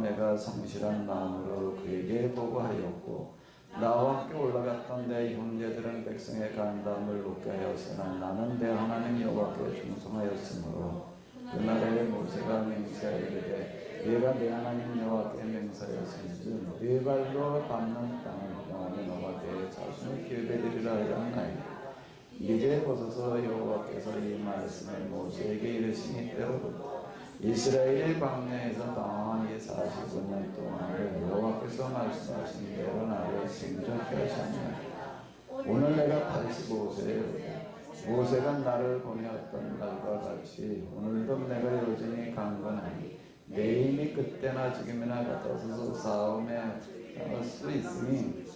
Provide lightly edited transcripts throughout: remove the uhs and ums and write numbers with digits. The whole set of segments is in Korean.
내가 성실한 마음으로 그에게 보고하였고 나와 함께 올라갔던 내 형제들은 백성의 간담을 높게 하였으나 나는 내 하나님 여호와께 충성하였으므로 그날에 모세가 맹세하이르되 네가 내 하나님 여호와께 맹세하였은즉 네 발로 밟는 땅을 영원히 너희에게 자손의 기업에 드리라 하였나이다. 이제 보소서 여호와께서 이 말씀을 모세에게 이르시니 때로 이스라엘 광야에서 당황히 49년 동안을 여호와께서 말씀하신 대로 나를 생존케 하셨나이다. 오늘 내가 85세에 모세가 나를 보내었던 날과 같이 오늘도 내가 여전히 강건하니 내 힘이 그때나 지금이나 같아서 싸움에 나갈 수 있으니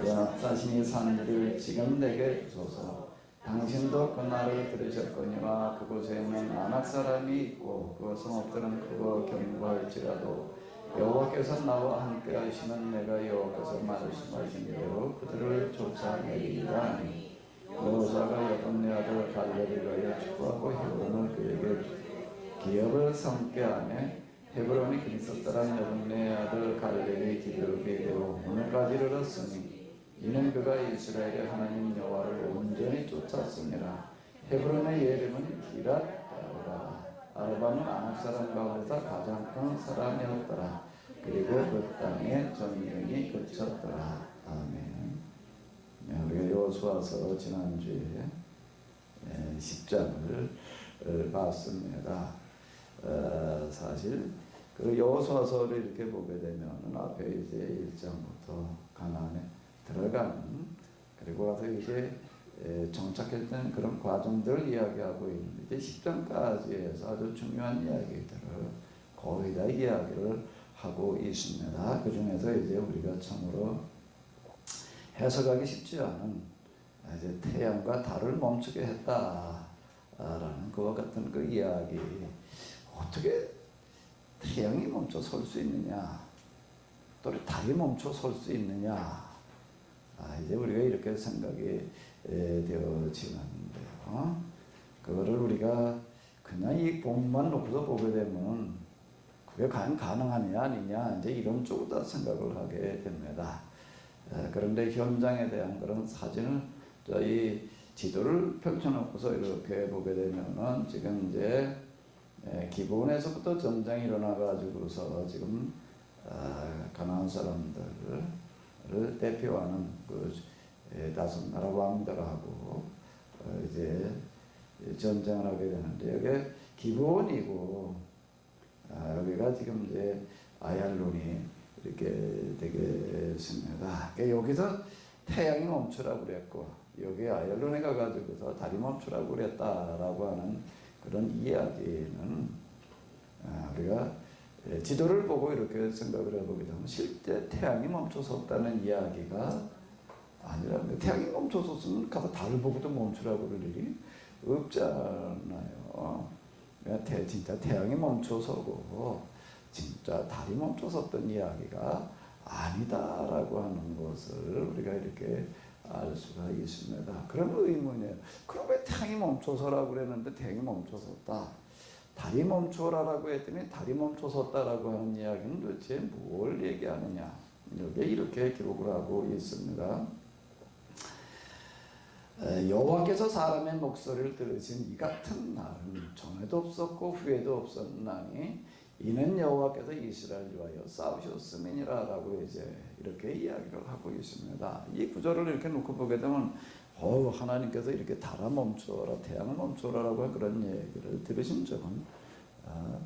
역사심이 산들을 지금 내게 주소서. 당신도 그 날을 들으셨거니와 그곳에는 아낙 사람이 있고 그 성읍들은 크고 견고할지라도 여호와께서 나와 함께 하시는 내가 여호와께서 말씀하신 대로 그들을 쫓아내리라. 여호사가 여분네 아들 갈렙을 위하여 축복하고 헤브론을 그에게 기업을 삼게 하매 헤브론이 그리스도라는 여분네 아들 갈렙의 기업이 되어 오늘까지 이르렀으니 이는 그가 이스라엘의 하나님 여호와를 온전히 쫓았습니다. 헤브론의 이름은 기랏 아르바는 아낙 사람 가운데서 가장 큰 사람이었더라. 그리고 그 땅에 전쟁이 그쳤더라. 아멘. 우리가 여호수아서 지난주에 10장을 봤습니다. 사실 그 여호수아서를 이렇게 보게 되면 앞에 이제 1장부터 가나안에 들어가는 그리고 와서 이제 정착했던 그런 과정들을 이야기하고 있는데 이제 10장까지 해서 아주 중요한 이야기들을 거의 다 이야기를 하고 있습니다. 그 중에서 이제 우리가 참으로 해석하기 쉽지 않은 이제 태양과 달을 멈추게 했다라는 그와 같은 그 이야기. 어떻게 태양이 멈춰 설 수 있느냐, 또 달이 멈춰 설 수 있느냐. 이제 우리가 이렇게 생각이 되어지는데요. 그거를 우리가 그냥 이 본문만 놓고서 보게 되면 그게 과연 가능하냐 아니냐 이제 이런 쪽으로 생각을 하게 됩니다. 그런데 현장에 대한 그런 사진을 저희 지도를 펼쳐놓고서 이렇게 보게 되면은 지금 이제 기본에서부터 전쟁이 일어나가지고서 지금 가나안 사람들을 대표하는 그 다섯 나라 왕들하고 이제 전쟁을 하게 되는데 여기 기본이고 여기가 지금 이제 아얄론이 이렇게 되겠습니다. 그러니까 여기서 태양이 멈추라고 그랬고 여기 아얄론에 가가지고서 달이 멈추라고 그랬다라고 하는 그런 이야기는 우리가 지도를 보고 이렇게 생각을 해보게 되면 실제 태양이 멈춰섰다는 이야기가 아니라 태양이 멈춰섰으면 가서 달을 보고도 멈추라고 그럴 일이 없잖아요. 진짜 태양이 멈춰서고 진짜 달이 멈춰섰던 이야기가 아니다라고 하는 것을 우리가 이렇게 알 수가 있습니다. 그런 의문이에요. 그럼 왜 태양이 멈춰서라고 그랬는데 태양이 멈춰섰다. 달이 멈춰라라고 했더니 달이 멈춰섰다라고 하는 이야기는 도대체 뭘 얘기하느냐. 여기에 이렇게 기록을 하고 있습니다. 여호와께서 사람의 목소리를 들으신 이 같은 날은 전에도 없었고 후에도 없었나니 이는 여호와께서 이스라엘을 위하여 싸우셨음이니라 라고 이제 이렇게 이야기를 하고 있습니다. 이 구절을 이렇게 놓고 보게 되면 하나님께서 이렇게 달아 멈춰라 태양을 멈춰라라고 그런 얘기를 들으신 적은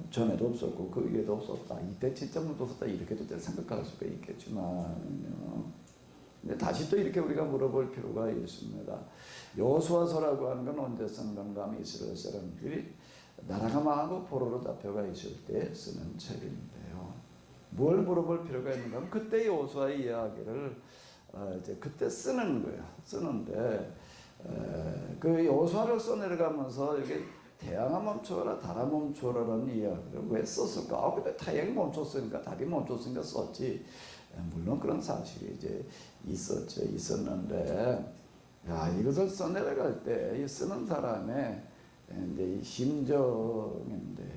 전에도 없었고 그 위에도 없었다. 이때 시점도 없었다. 이렇게도 생각할 수가 있겠지만요. 근데 다시 또 이렇게 우리가 물어볼 필요가 있습니다. 여호수아서라고 하는 건 언제 쓴 건가? 이스라엘 사람들이 나라가 망하고 포로로 잡혀가 있을 때 쓰는 책인데요. 뭘 물어볼 필요가 있는가 하면 그때 여호수아의 이야기를 이제 그때 쓰는 거예요. 쓰는데 그 여호수아를 써내려가면서 여기 태양아 멈춰라 달아 멈춰라라는 이야기를 왜 썼을까? 근데 태양이 멈췄으니까 달이 멈췄으니까 썼지. 물론 그런 사실이 이제 있었는데 이것을 써내려갈 때 이 쓰는 사람의 이제 이 심정인데요.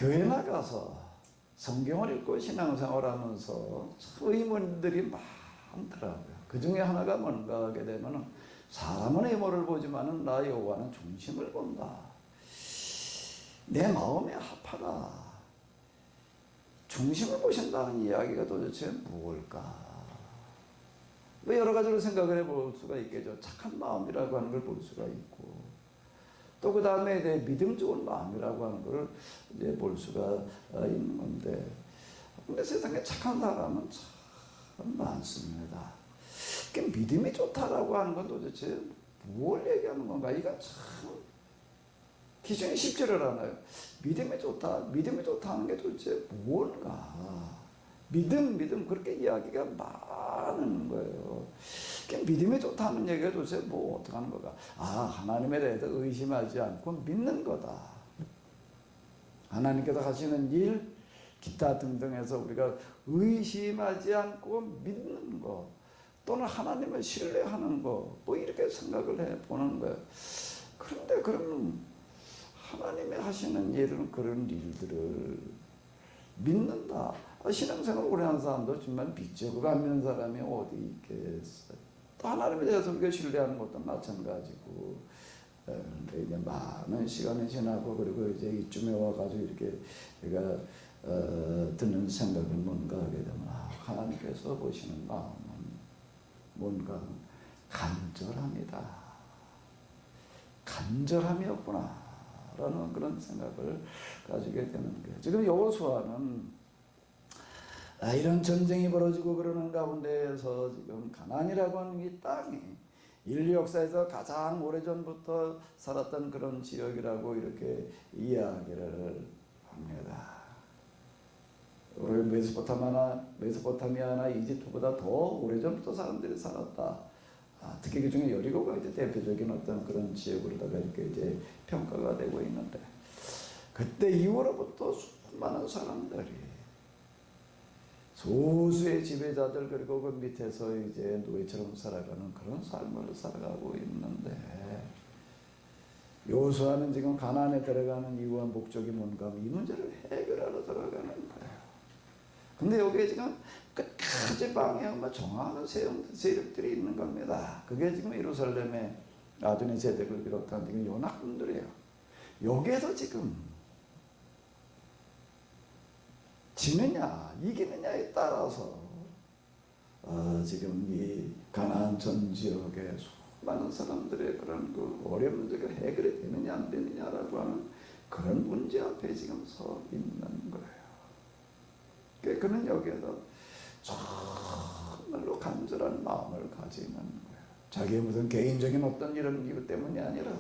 교회 나가서 성경을 읽고 신앙생활하면서 의문들이 많더라고요. 그 중에 하나가 뭔가 하게 되면 사람은 외모를 보지만은 나 여호와는 중심을 본다. 내 마음에 합하라. 중심을 보신다는 이야기가 도대체 무엇일까? 뭐 여러 가지로 생각을 해볼 수가 있겠죠. 착한 마음이라고 하는 걸 볼 수가 있고, 또 그 다음에 내 믿음 좋은 마음이라고 하는 걸 이제 볼 수가 있는 건데, 근데 세상에 착한 사람은 참 많습니다. 믿음이 좋다라고 하는 건 도대체 뭘 얘기하는 건가? 이거 참 기준이 쉽지를 않아요. 믿음이 좋다 하는 게 도대체 뭔가? 믿음 그렇게 이야기가 많은 거예요. 믿음이 좋다는 얘기가 도대체 뭐 어떻게 하는 거가? 하나님에 대해서 의심하지 않고 믿는 거다. 하나님께서 하시는 일, 기타 등등해서 우리가 의심하지 않고 믿는 거, 또는 하나님을 신뢰하는 거, 뭐 이렇게 생각을 해보는 거예요. 그런데 그러면 하나님이 하시는 일은 그런 일들을 믿는다. 신앙생활 오래 한 사람도 정말 믿죠. 그거 안 믿는 사람이 어디 있겠어요. 또 하나님에 대해서 우리가 신뢰하는 것도 마찬가지고, 이제 많은 시간이 지나고, 그리고 이제 이쯤에 와가지고 이렇게 우리가 드는 생각은 뭔가 하게 되면, 하나님께서 보시는 마음은 뭔가 간절함이다. 간절함이었구나 라는 그런 생각을 가지게 되는 거예요. 지금 여호수아는 이런 전쟁이 벌어지고 그러는 가운데에서 지금 가나안이라고 하는 이 땅이 인류 역사에서 가장 오래전부터 살았던 그런 지역이라고 이렇게 이야기를 합니다. 우리 메소포타미아나 이집트보다 더 오래전부터 사람들이 살았다. 특히 그 중에 여리고가 이제 대표적인 어떤 그런 지역으로다가 이렇게 이제 평가가 되고 있는데, 그때 이후로부터 수많은 사람들이, 소수의 지배자들, 그리고 그 밑에서 이제 노예처럼 살아가는 그런 삶을 살아가고 있는데, 여호수아는 지금 가나안에 들어가는 이유와 목적이 뭔가, 이 문제를 해결하러 들어가는 거예요. 근데 여기에 지금 끝까지 방해하고 정하는 세력들이 있는 겁니다. 그게 지금 예루살렘의 아도니 세덱을 비롯한 지금 연합군들이에요. 여기에서 지금 지느냐 이기느냐에 따라서 지금 이 가나안 전 지역의 수많은 사람들의 그런 그 어려운 문제가 해결이 되느냐 안 되느냐라고 하는 그런 문제 앞에 지금 서 있는 거예요. 그는 여기에서 정말로 간절한 마음을 가지는 거예요. 자기의 무슨 개인적인 어떤 이런 이유 때문이 아니라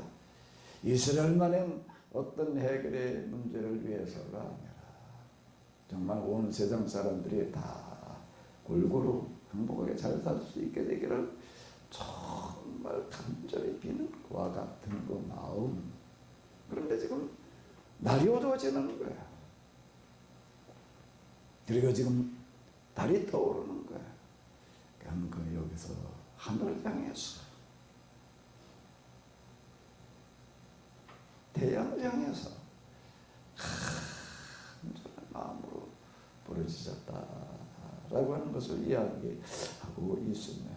이스라엘만의 어떤 해결의 문제를 위해서가 아니라 정말 온 세상 사람들이 다 골고루 행복하게 잘 살 수 있게 되기를 정말 간절히 비는 것과 같은 그 마음. 그런데 지금 날이 어두워지는 거예요. 그리고 지금 달이 떠오르는 거예요. 그럼 여기서 하늘을 향해서, 태양을 향해서 간절한 마음으로 부르짖었다라고 하는 것을 이야기하고 있습니다.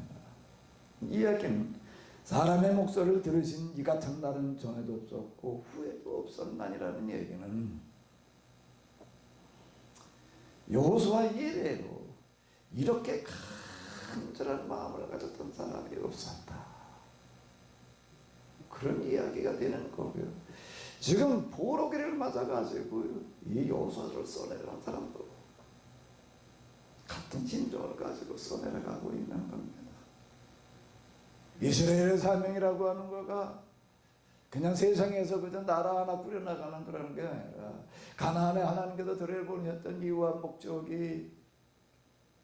이야기는 사람의 목소리를 들으신 이 같은 날은 전에도 없었고 후에도 없었나니라는 얘기는 여호수아 이래로 이렇게 간절한 마음을 가졌던 사람이 없었다. 그런 이야기가 되는 거고요. 지금 포로기를 맞아가지고 이 여호수아를 써내려간 사람도 같은 심정을 가지고 써내려가고 있는 겁니다. 이스라엘의 사명이라고 하는 거가 그냥 세상에서 그저 나라 하나 꾸려나가는 그런 게 아니라 가나안에 하나님께서 들여보내셨던 이유와 목적이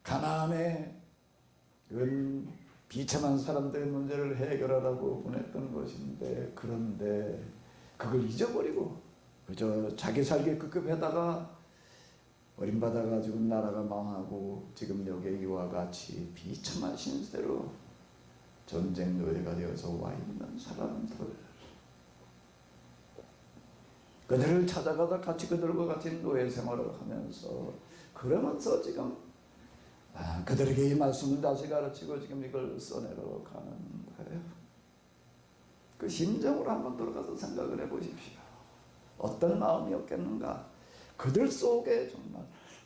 가나안에 그 비참한 사람들의 문제를 해결하라고 보냈던 것인데, 그런데 그걸 잊어버리고 그저 자기 살기 급급하다가 버림받아가지고 나라가 망하고 지금 여기 이와 같이 비참한 신세로 전쟁 노예가 되어서 와 있는 사람들, 그들을 찾아가다 같이 그들과 같이 노예 생활을 하면서 그러면서 지금 그들에게 이 말씀을 다시 가르치고 지금 이걸 써내려 가는 거예요. 그 심정으로 한번 들어가서 생각을 해보십시오. 어떤 마음이었겠는가? 그들 속에 정말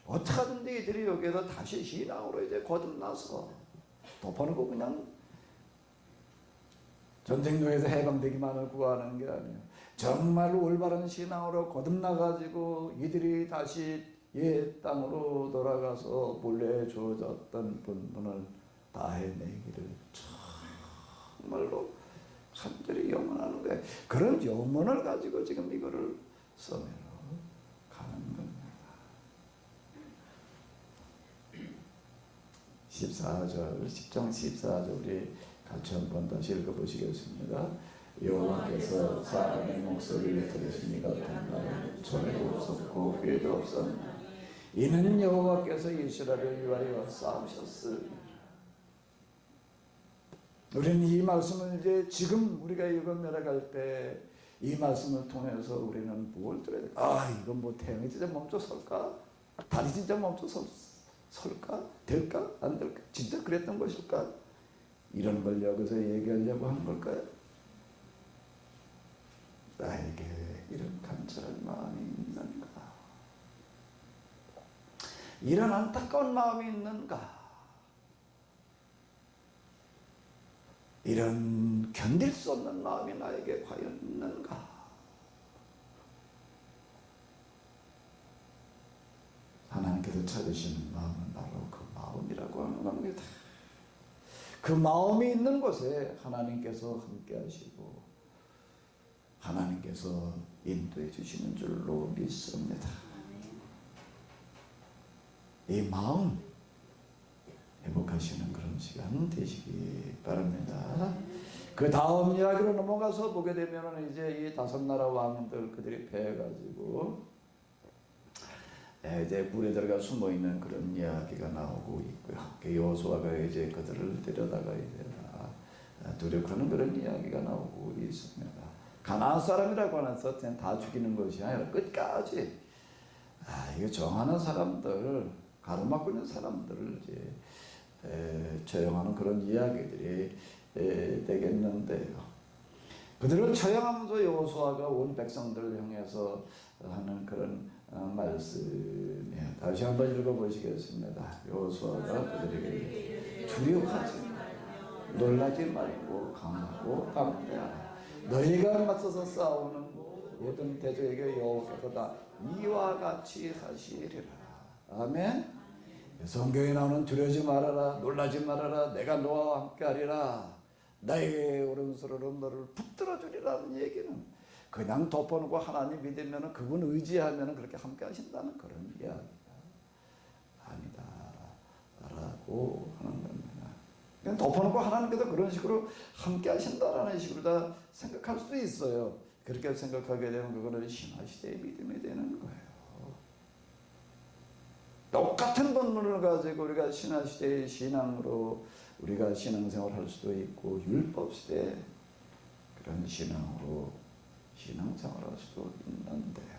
어떻게든지 이들이 여기에서 다시 신앙으로 이제 거듭나서 덮어놓고 그냥 전쟁로에서 해방되기만을 구하는 게 아니에요. 정말 올바른 신앙으로 거듭나가지고 이들이 다시 옛 땅으로 돌아가서 본래 주어졌던 본분을 다 해내기를 정말로 간절히 염원하는 거예요. 그런 염원을 가지고 지금 이거를 써내려 가는 겁니다. 14절, 10장 14절 우리 같이 한번 다시 읽어보시겠습니다. 여호와께서 사람의 목소리를 들으시니 같은 날은 전에도 없었고 후에도 없었나니 이는 여호와께서 이스라엘을 위하여 싸우셨으니. 우리는 이 말씀을 이제 지금 우리가 이거 내려갈 때 이 말씀을 통해서 우리는 뭘 들어야 될까? 이건 뭐 태양이 진짜 멈춰 설까? 달이 진짜 멈춰 설까? 될까? 안 될까? 진짜 그랬던 것일까? 이런 걸 여기서 얘기하려고 한 걸까요? 나에게 이런 간절한 마음이 있는가? 이런 안타까운 마음이 있는가? 이런 견딜 수 없는 마음이 나에게 과연 있는가? 하나님께서 찾으시는 마음은 바로 그 마음이라고 하는 겁니다. 그 마음이 있는 곳에 하나님께서 함께 하시고 하나님께서 인도해 주시는 줄로 믿습니다. 이 마음 회복하시는 그런 시간 되시기 바랍니다. 그 다음 이야기로 넘어가서 보게 되면 이제 이 다섯 나라 왕들 그들이 패해가지고 이제 물에 들어가 숨어 있는 그런 이야기가 나오고 있고요. 여호수아가 이제 그들을 데려다가 이제 두렵하는 그런 이야기가 나오고 있습니다. 가나안 사람이라고 해서 다 죽이는 것이 아니라 끝까지 이거 정하는 사람들, 가로막고 있는 사람들을 이제 처형하는 그런 이야기들이 되겠는데요. 그들을 처형하면서 여호수아가 온 백성들을 향해서 하는 그런 말씀이에요. 다시 한번 읽어보시겠습니다. 여호수아가 그들에게 두려워하지 말고 놀라지 말고 강하고 담대하라. 너희가 맞서서 싸우는 모든 대적에게 여호와께서 다 이와 같이 하시리라. 아멘. 성경에 나오는 두려워하지 말아라, 놀라지 말아라, 내가 너와 함께 하리라, 나의 오른손으로 너를 붙들어 주리라는 얘기는 그냥 덮어놓고 하나님 믿으면 그분 의지하면 그렇게 함께 하신다는 그런 이야기가 아니다 라고 하는 겁니다. 그냥 덮어놓고 하나님께서 그런 식으로 함께 하신다라는 식으로 다 생각할 수도 있어요. 그렇게 생각하게 되면 그거는 신화시대의 믿음이 되는 거예요. 똑같은 본문을 가지고 우리가 신화시대의 신앙으로 우리가 신앙생활을 할 수도 있고 율법시대 그런 신앙으로 신앙생활을 할 수도 있는데요.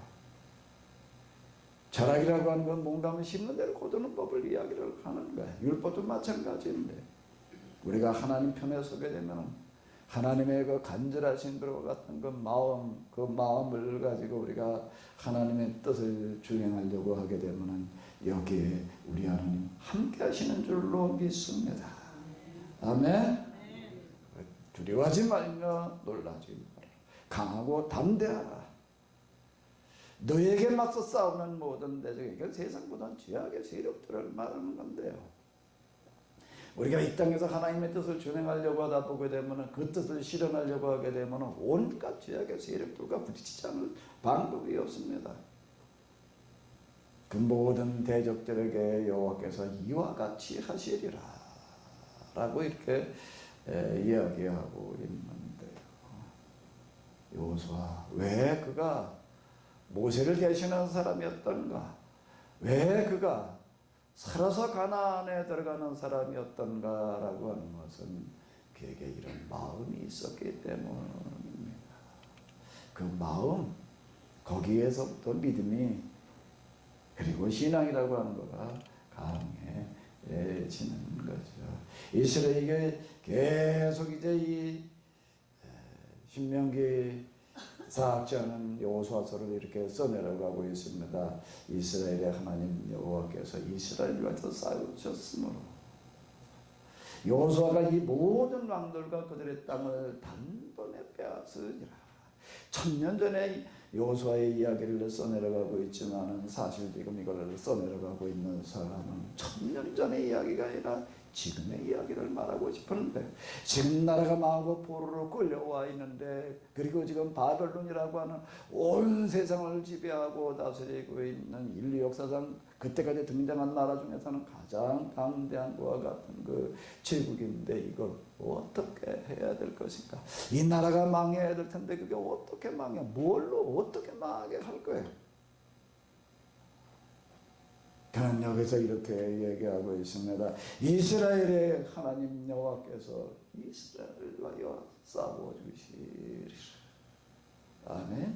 철학이라고 하는 건 뭔가 심는 대로 거두는 법을 이야기를 하는 거예요. 율법도 마찬가지인데 우리가 하나님 편에 서게 되면 하나님의 그 간절하신 것과 같은 그 마음을 가지고 우리가 하나님의 뜻을 주행하려고 하게 되면 여기에 우리 하나님 함께 하시는 줄로 믿습니다. 아멘. 두려워하지 말며 놀라지 말아라. 강하고 담대하라. 너에게 맞서 싸우는 모든 대적에게 세상보다 죄악의 세력들을 말하는 건데요. 우리가 이 땅에서 하나님의 뜻을 준행하려고 하다 보게 되면 그 뜻을 실현하려고 하게 되면 온갖 죄악의 세력들과 부딪히지 않을 방법이 없습니다. 그 모든 대적들에게 여호와께서 이와 같이 하시리라 라고 이렇게 이야기하고 있는데요. 여호수아, 왜 그가 모세를 대신하는 사람이었던가? 왜 그가 살아서 가나안에 들어가는 사람이었던가라고 하는 것은 그에게 이런 마음이 있었기 때문입니다. 그 마음, 거기에서부터 믿음이 그리고 신앙이라고 하는 거가 강해지는 거죠. 이스라엘이 계속 이제 이 신명기 사학자는 여호수아서를 이렇게 써내려가고 있습니다. 이스라엘의 하나님 여호와께서 이스라엘과 싸우셨으므로 여호수아가 이 모든 왕들과 그들의 땅을 단번에 빼앗으니라. 1000년 전에 여호수아의 이야기를 써내려가고 있지만 사실 지금 이걸 써내려가고 있는 사람은 1000년 전의 이야기가 아니라 지금의 이야기를 말하고 싶은데, 지금 나라가 망하고 포로로 끌려와 있는데, 그리고 지금 바벨론이라고 하는 온 세상을 지배하고 다스리고 있는 인류 역사상 그때까지 등장한 나라 중에서는 가장 강대한 것과 같은 그 제국인데 이걸 어떻게 해야 될 것인가? 이 나라가 망해야 될 텐데 그게 어떻게 망해? 뭘로 어떻게 망하게 할 거예요? 그는 여기서 이렇게 얘기하고 있습니다. 이스라엘의 하나님 여호와께서 이스라엘과 싸워주시리라. 아멘.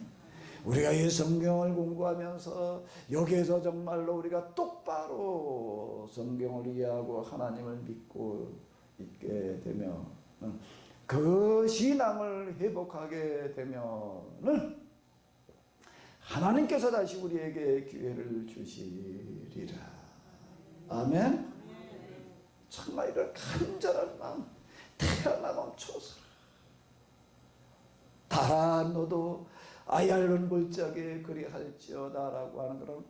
우리가 이 성경을 공부하면서 여기에서 정말로 우리가 똑바로 성경을 이해하고 하나님을 믿고 있게 되면, 그 신앙을 회복하게 되면은 하나님께서 다시 우리에게 기회를 주시리라. 아멘. 정말 이런 간절한 마음, 태어나 멈춰서 달아 너도 아얄론 골짜기에 그리할지어다라고 하는 그런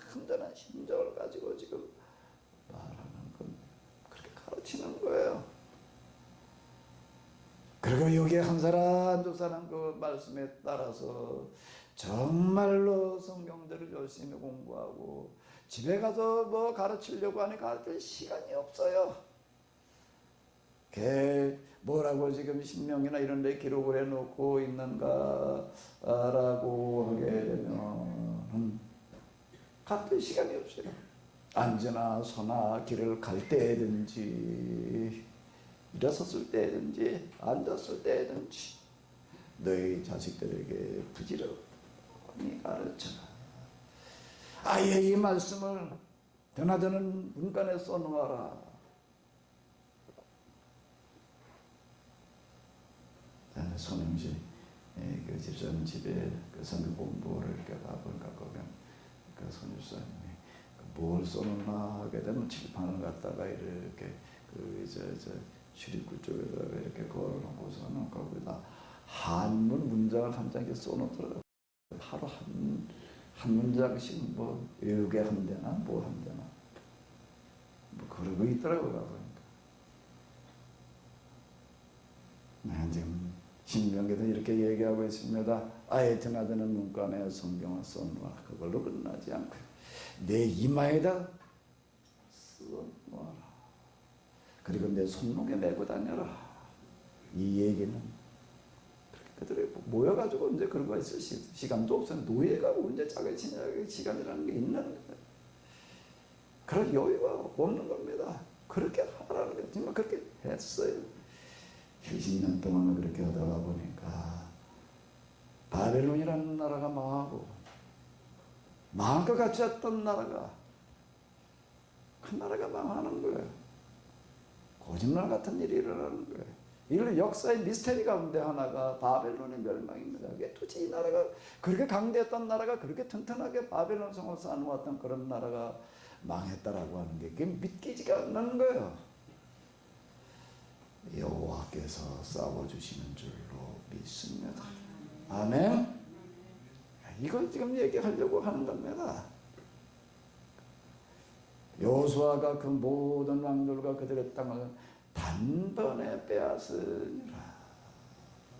간절한 심정을 가지고 지금 말하는 건 그렇게 가르치는 거예요. 그리고 여기에 한 사람 두 사람 그 말씀에 따라서 정말로 성경들을 열심히 공부하고 집에 가서 뭐 가르치려고 하니 가르칠 시간이 없어요. 뭐라고 지금 신명이나 이런 데 기록을 해놓고 있는가 라고 하게 되면 가르칠 시간이 없어요. 앉으나 서나 길을 갈 때든지 일어섰을 때든지 앉았을 때든지 너희 자식들에게 부지런히 가르쳐라. 아예 이 말씀을 드나드는 문간에 써놓아라. 손흥식 그 집사님 집에 그 성경 공부를 이렇게 가보니까 거기 그 손집사님이 뭘 써놓나 하게 되면 칠판을 갖다가 이렇게 그 출입구 쪽에다가 이렇게 걸어놓고서는 거기다 한문 문장을 한 장에 써놓더라고요. 하루 한 문장씩 뭐 외우게 한대나 뭐 한대나 뭐 그러고 있더라고요. 보니까 지금 신명기도 이렇게 얘기하고 있습니다. 아예 드나드는 문간에 성경을 써놓아. 그걸로 끝나지 않고 내 이마에다 써놓아라. 그리고 내 손목에 메고 다녀라. 이 얘기는 그들이 모여가지고 이제 그런 거 있을 시간도 없어요. 노예가 언제 자기 시간이라는 게 있는 거예요. 그런 여유가 없는 겁니다. 그렇게 하라는 거예요. 정말 그렇게 했어요. 70년 동안 그렇게 하다가 보니까 바벨론이라는 나라가 망하고 망한 것 같지 않던 나라가 그 나라가 망하는 거예요. 거짓말 같은 일이 일어나는 거예요. 이런 역사의 미스테리 가운데 하나가 바벨론의 멸망입니다. 이게 도대체 이 나라가 그렇게 강대했던 나라가 그렇게 튼튼하게 바벨론 성을 쌓아놓았던 그런 나라가 망했다라고 하는 게 그게 믿기지가 않는 거예요. 여호와께서 싸워주시는 줄로 믿습니다. 아멘. 이걸 지금 얘기하려고 하는 겁니다. 여호수아가 그 모든 왕들과 그들의 땅을 단번에 빼앗으니라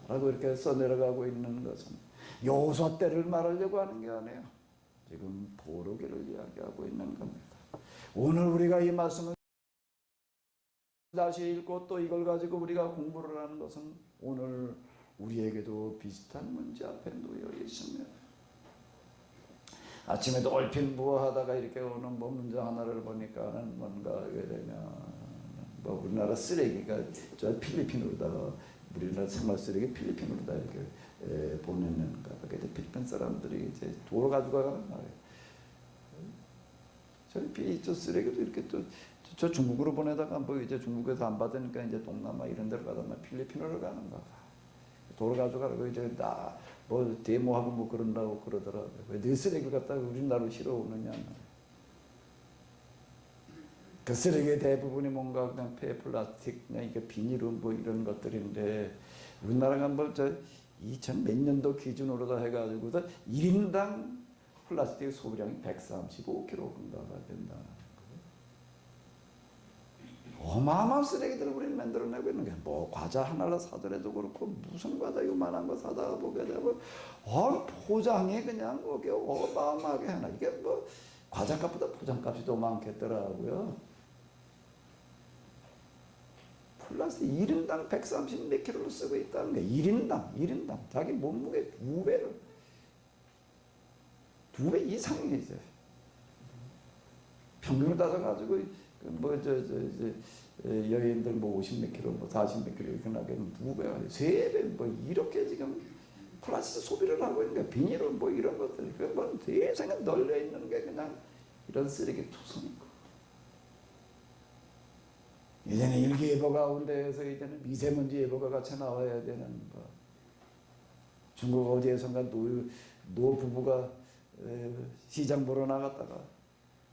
라고 이렇게 써내려가고 있는 것은 여호수아 때를 말하려고 하는 게 아니에요. 지금 포로기를 이야기하고 있는 겁니다. 오늘 우리가 이 말씀을 다시 읽고 또 이걸 가지고 우리가 공부를 하는 것은 오늘 우리에게도 비슷한 문제 앞에 놓여 있습니다. 아침에도 얼핏 무어하다가 이렇게 오는 뭐 문장 하나를 보니까는 뭔가 하게 되면 뭐 우리나라 쓰레기가 저 필리핀으로다가 우리나라 생활 쓰레기 필리핀으로다 이렇게 보내는가 이제 필리핀 사람들이 이제 돌을 가지고 가는 말이에요. 저저 쓰레기도 이렇게 또 저 중국으로 보내다가 뭐 이제 중국에서 안 받으니까 이제 동남아 이런 데로 가다 막 필리핀으로 가는가 봐. 돌을 가져가고 이제 나 뭐 데모하고 뭐 그런다고 그러더라고요. 왜 내 쓰레기를 갖다가 우리나라로 실어오느냐. 그 쓰레기의 대부분이 뭔가 그냥 폐 플라스틱, 그냥 이게 비닐은 뭐 이런 것들인데 우리나라가 뭐 저 2000 몇 년도 기준으로 다 해가지고서 1인당 플라스틱 소비량이 135kg가 된다는 거예요. 어마어마한 쓰레기들을 우리는 만들어내고 있는 게 뭐 과자 하나를 사더라도 그렇고 무슨 과자 요만한 거 사다가 보게 되면 포장이 그냥 그게 어마어마하게 하나. 이게 뭐 과자값보다 포장값이 더 많겠더라고요. 플라스틱 1인당 130 몇 킬로를 쓰고 있다는 게 1인당 자기 몸무게 2배 이상이죠. 평균을 따져가지고 여인들 뭐 50 몇 킬로, 뭐 40 몇 킬로 이렇게 나게는 2배, 3배 뭐 이렇게 지금 플라스틱 소비를 하고 있는 게 비닐은 뭐 이런 것들 뭐 세상에 널려 있는 게 그냥 이런 쓰레기 투성이고. 이제는 일기예보 가운데에서 이제는 미세먼지 예보가 같이 나와야 되는 거. 중국 어디에선가 노 부부가 시장 보러 나갔다가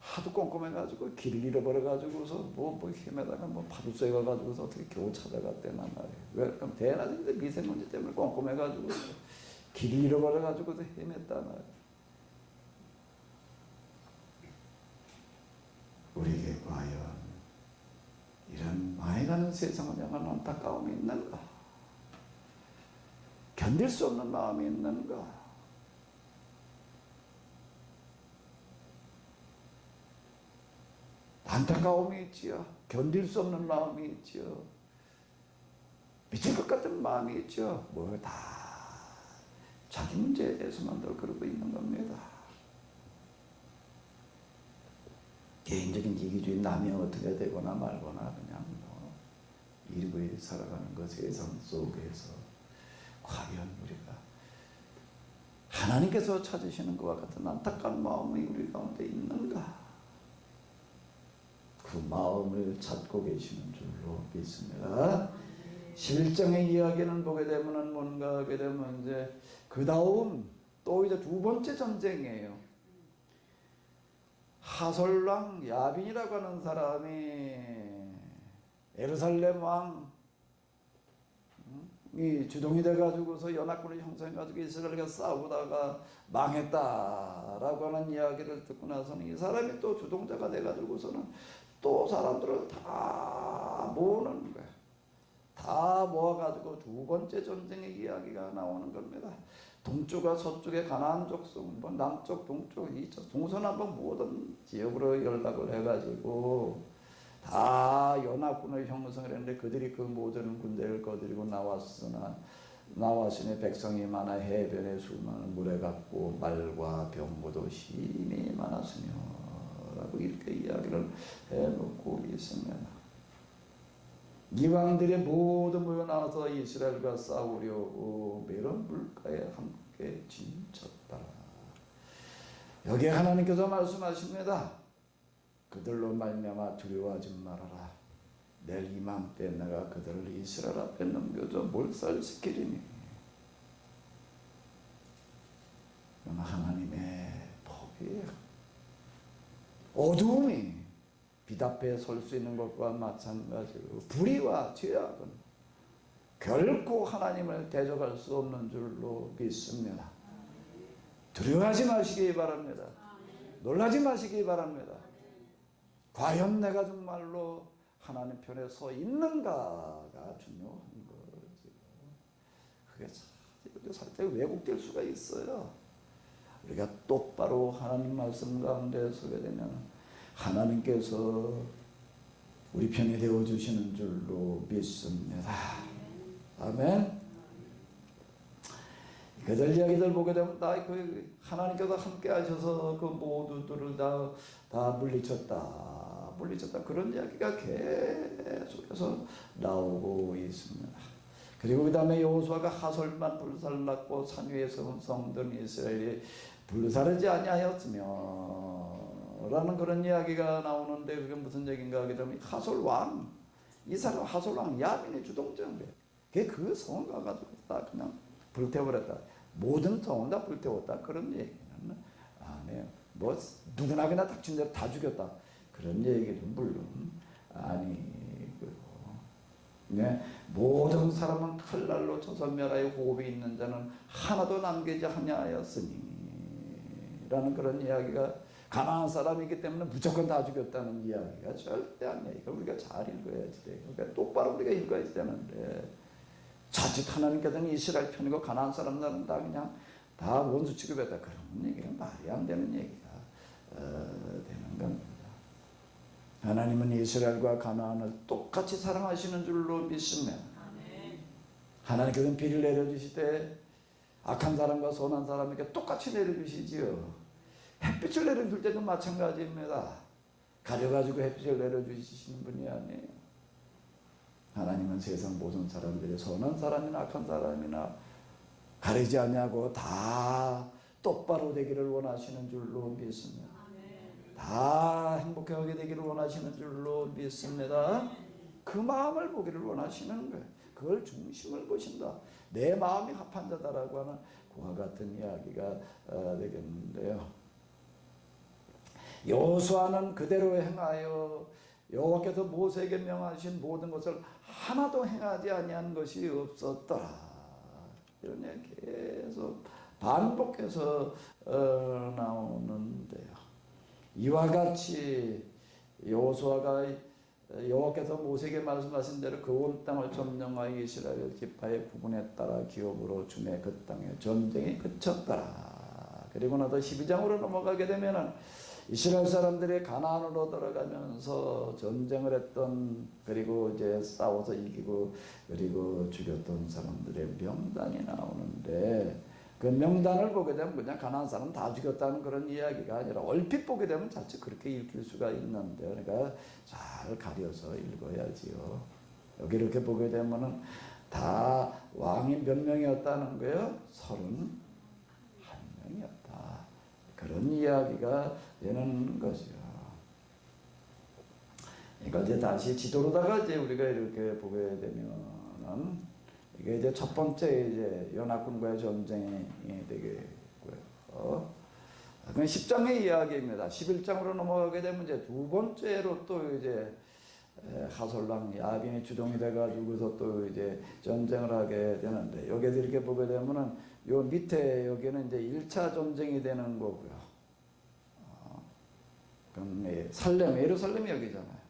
하도 꼼꼼해가지고 길을 잃어버려가지고서 뭐 헤매다가 뭐 파도 쐬가지고서 어떻게 겨우 찾아갔대나 말이에요. 왜? 그럼 대낮인데 미세먼지 때문에 꼼꼼해가지고서 길을 잃어버려가지고서 헤맸다 말이에요. 우리에게 과연 이런 망해가는 세상을 향한 안타까움이 있는가? 견딜 수 없는 마음이 있는가? 안타까움이 있지요. 견딜 수 없는 마음이 있지요. 미칠 것 같은 마음이 있죠. 뭐 다 자기 문제에 대해서만 더 그러고 있는 겁니다. 개인적인 이기주의 남이 어떻게 되거나 말거나 그냥 뭐 일부에 살아가는 그 세상 속에서 과연 우리가 하나님께서 찾으시는 것과 같은 안타까운 마음이 우리 가운데 있는가? 그 마음을 찾고 계시는 줄로 믿습니다. 실정의 이야기는 보게 되면은 뭔가 하게 되면 이제 그 다음 또 이제 두 번째 전쟁이에요. 하솔왕 야빈이라고 하는 사람이 예루살렘 왕이 주동이 돼가지고서 연합군을 형성해가지고 이스라엘과 싸우다가 망했다라고 하는 이야기를 듣고 나서는 이 사람이 또 주동자가 돼가지고서는 또 사람들을 다 모으는 거예요. 다 모아가지고 두 번째 전쟁의 이야기가 나오는 겁니다. 동쪽과 서쪽의 가나안 족속, 뭐 남쪽, 동쪽, 이쪽, 동서남북 모든 지역으로 연락을 해가지고 다 연합군을 형성을 했는데 그들이 그 모든 군대를 거느리고 나왔으니 백성이 많아 해변에 수많은 물에 갔고 말과 병고도 심히 많았으며 라고 이렇게 이야기를 해놓고 있습니다. 이방인들이 모두 모여 나와서 이스라엘과 싸우려고 메론 물가에 함께 진쳤다. 여기에 하나님께서 말씀하십니다. 그들로 말미암아 두려워하지 말아라. 내일 이맘때 내가 그들을 이스라엘 앞에 넘겨줘 몰살시키리니. 그건 하나님의 법이에요. 어두움이 빛 앞에 설 수 있는 것과 마찬가지로 불의와 죄악은 결코 하나님을 대적할 수 없는 줄로 믿습니다. 두려워하지 마시기 바랍니다. 놀라지 마시기 바랍니다. 과연 내가 정말로 하나님 편에 서 있는가가 중요한 거죠. 그게 살짝 왜곡될 수가 있어요. 우리가 똑바로 하나님 말씀 가운데 서게 되면 하나님께서 우리 편이 되어주시는 줄로 믿습니다. 아멘. 그들 이야기들 보게 되면 하나님께서 함께 하셔서 그 모두들을 다 물리쳤다 그런 이야기가 계속해서 나오고 있습니다. 그리고 그 다음에 여호수아가 하솔만 불살랐고 산 위에 세운 성전 이스라엘이 불사르지 아니하였으며 라는 그런 이야기가 나오는데, 그게 무슨 얘기인가 하게 되면 하솔 왕, 이 사람 하솔 왕 야빈의 주동자인데 그게 그 성을 가가지고 다 그냥 불태워버렸다. 모든 성을 다 불태웠다. 그런 얘기는 아니에요. 뭐 누구나 그냥 닥친 대로 다 죽였다. 그런 얘기는 물론 아니고요. 네, 모든 사람은 칼날로 쳐서 멸하여 호흡이 있는 자는 하나도 남기지 아니하였으니 라는 그런 이야기가, 가나안 사람이기 때문에 무조건 다 죽였다는 이야기가 절대 아니에요. 이걸 우리가 잘 읽어야지 돼요. 그러니까 똑바로 우리가 읽어야 되는데, 자칫 하나님께서는 이스라엘 편이고 가나안 사람들은 다 그냥 다 원수 취급했다. 그런 얘기가 말이 안 되는 얘기가 되는 겁니다. 하나님은 이스라엘과 가나안을 똑같이 사랑하시는 줄로 믿으면, 하나님께서는 비를 내려주실 때 악한 사람과 선한 사람에게 똑같이 내려주시지요. 햇빛을 내려줄 때도 마찬가지입니다. 가려가지고 햇빛을 내려주시는 분이 아니에요. 하나님은 세상 모든 사람들이 선한 사람이나 악한 사람이나 가리지 않냐고 다 똑바로 되기를 원하시는 줄로 믿습니다. 다 행복하게 되기를 원하시는 줄로 믿습니다. 그 마음을 보기를 원하시는 거예요. 그걸 중심을 보신다. 내 마음이 합한 자다라고 하는 그와 같은 이야기가 되겠는데요. 여호수아는 그대로 행하여 여호와께서 모세에게 명하신 모든 것을 하나도 행하지 아니한 것이 없었더라. 이런 얘기 계속 반복해서 나오는데요. 이와 같이 여호수아가 여호와께서 모세에게 말씀하신 대로 그 온 땅을 점령하여 이스라엘 지파의 부분에 따라 기업으로 주매 그 땅에 전쟁이 그쳤더라. 그리고 나서 12장으로 넘어가게 되면은 이스라엘 사람들이 가나안으로 들어가면서 전쟁을 했던, 그리고 이제 싸워서 이기고 그리고 죽였던 사람들의 명단이 나오는데, 그 명단을 보게 되면 그냥 가나안 사람 다 죽였다는 그런 이야기가 아니라 얼핏 보게 되면 자칫 그렇게 읽힐 수가 있는데, 그러니까 잘 가려서 읽어야지요. 여기 이렇게 보게 되면은 다 왕이 몇 명이었다는 거예요? 31명이었다. 그런 이야기가 되는 것이요. 이거 이제 다시 지도로다가 이제 우리가 이렇게 보게 되면은, 이게 이제 첫 번째 이제 연합군과의 전쟁이 되겠고요. 그건 10장의 이야기입니다. 11장으로 넘어가게 되면 이제 두 번째로 또 이제 하솔랑 야빈이 주동이 돼가지고서 또 이제 전쟁을 하게 되는데, 여기에서 이렇게 보게 되면은 요 밑에 여기는 이제 1차 전쟁이 되는 거고요. 그럼 예루살렘이 여기잖아요.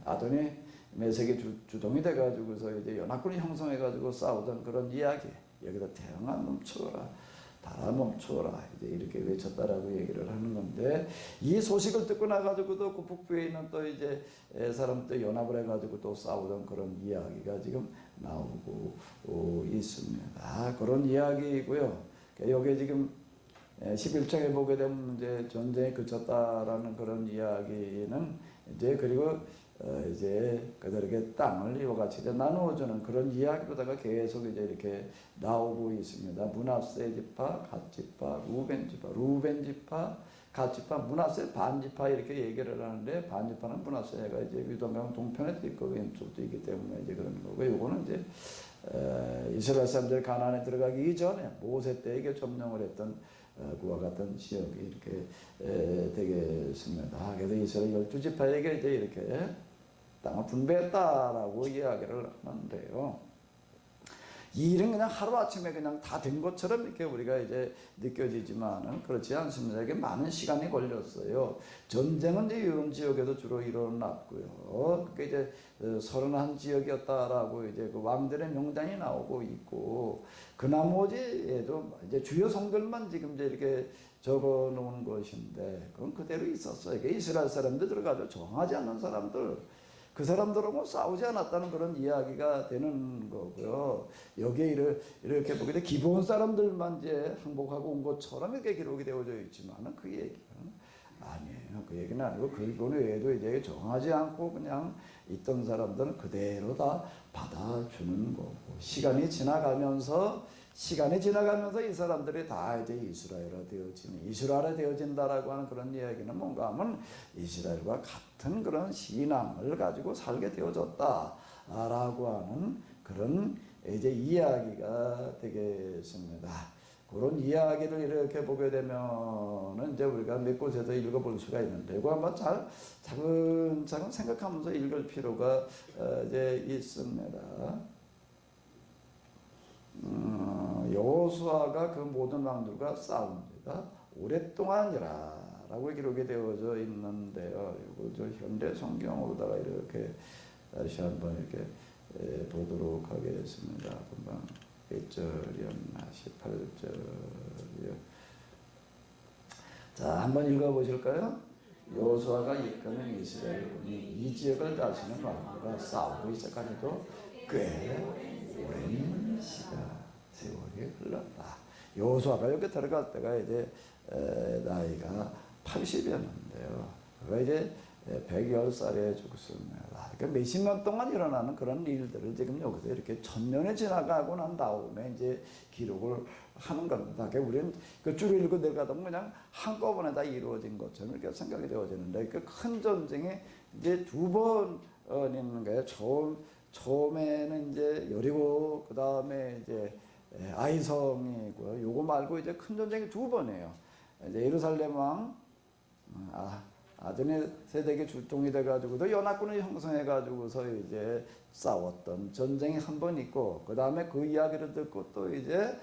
아도니 메섹이 주동이 돼가지고서 이제 연합군이 형성해가지고 싸우던 그런 이야기. 여기다 태양아 멈추어라, 달아 멈추어라, 이제 이렇게 외쳤다라고 얘기를 하는 건데, 이 소식을 듣고 나가지고도 그 북부에 있는 또 이제 사람들 연합을 해가지고 또 싸우던 그런 이야기가 지금 나오고 있습니다. 그런 이야기이고요. 여기 지금 11장에 보게 되면 이제 전쟁이 그쳤다라는 그런 이야기는 이제, 그리고 이제 그들에게 땅을 이와 같이 나누어주는 그런 이야기로다가 계속 이제 이렇게 나오고 있습니다. 므낫세 지파, 갓 지파, 루벤 지파, 갓 지파, 므낫세 반 지파 이렇게 얘기를 하는데, 반 지파는 므낫세가 이제 유동강 동편에도 있고 왼쪽도 있기 때문에 이제 그런 거고, 요거는 이제 이스라엘 사람들 가나안에 들어가기 이전에 모세 때 이게 점령을 했던 그와 같은 지역이 이렇게 되겠습니다. 그래서 이스라엘 12지파에게 이제 이렇게 땅을 분배했다라고 이야기를 하는데요. 이 일은 그냥 하루아침에 그냥 다 된 것처럼 이렇게 우리가 이제 느껴지지만은 그렇지 않습니다. 이게 많은 시간이 걸렸어요. 전쟁은 이제 이런 지역에도 주로 일어났고요. 그게 이제 31지역이었다라고 이제 그 왕들의 명단이 나오고 있고, 그 나머지에도 이제 주요 성들만 지금 이제 이렇게 적어 놓은 것인데, 그건 그대로 있었어요. 이게 이스라엘 사람들 들어가서 정하지 않는 사람들, 그 사람들하고 싸우지 않았다는 그런 이야기가 되는 거고요. 여기에 이렇게 보게 돼 기본 사람들만 이제 항복하고 온 것처럼 이렇게 기록이 되어져 있지만은 그 얘기는 아니에요. 아니에요. 그 얘기는 아니고 그분 외에도 이제 정하지 않고 그냥 있던 사람들은 그대로 다 받아주는 거고, 시간이 지나가면서 이 사람들이 다 이제 이스라엘화 되어진다라고 하는 그런 이야기는 뭔가 하면 이스라엘과 같은 그런 신앙을 가지고 살게 되어졌다라고 하는 그런 이제 이야기가 되겠습니다. 그런 이야기를 이렇게 보게 되면은 이제 우리가 몇 곳에서 읽어볼 수가 있는데, 이거 한번 잘 차근차근 생각하면서 읽을 필요가 이제 있습니다. 여호수아가 그 모든 왕들과 싸웁니다. 오랫동안이라라고 기록이 되어져 있는데요. 이거 저 현대 성경으로다가 이렇게 다시 한번 이렇게 보도록 하겠습니다. 금방 1절이었나 18절이요. 자, 한번 읽어보실까요? 여호수아가 이끄는 이스라엘군이 이 지역을 다스리는 왕과 싸우고 있어까지도 꽤 오랜 시간 세월이 흘렀다. 여호수아가 여기 들어갈 때가 이제 나이가 80이었는데요. 그가 이제 110살에 죽습니다. 그러니까 몇십 년 동안 일어나는 그런 일들을 지금 여기서 이렇게 1000년이 지나가고 난 다음에 이제 기록을 하는 겁니다. 그러니까 우리는 그 쭉 읽고 내려가다 보면 그냥 한꺼번에 다 이루어진 것처럼 이렇게 생각이 되어지는데, 그 큰 전쟁이 이제 두 번 있는 거예요. 처음에는 이제 여리고, 그 다음에 이제 아이성이고요. 요거 말고 이제 큰 전쟁이 두 번이에요. 이제 예루살렘 왕 아드네세덱이 출동이 돼가지고도 연합군을 형성해가지고서 이제 싸웠던 전쟁이 한 번 있고, 그 다음에 그 이야기를 듣고 또 이제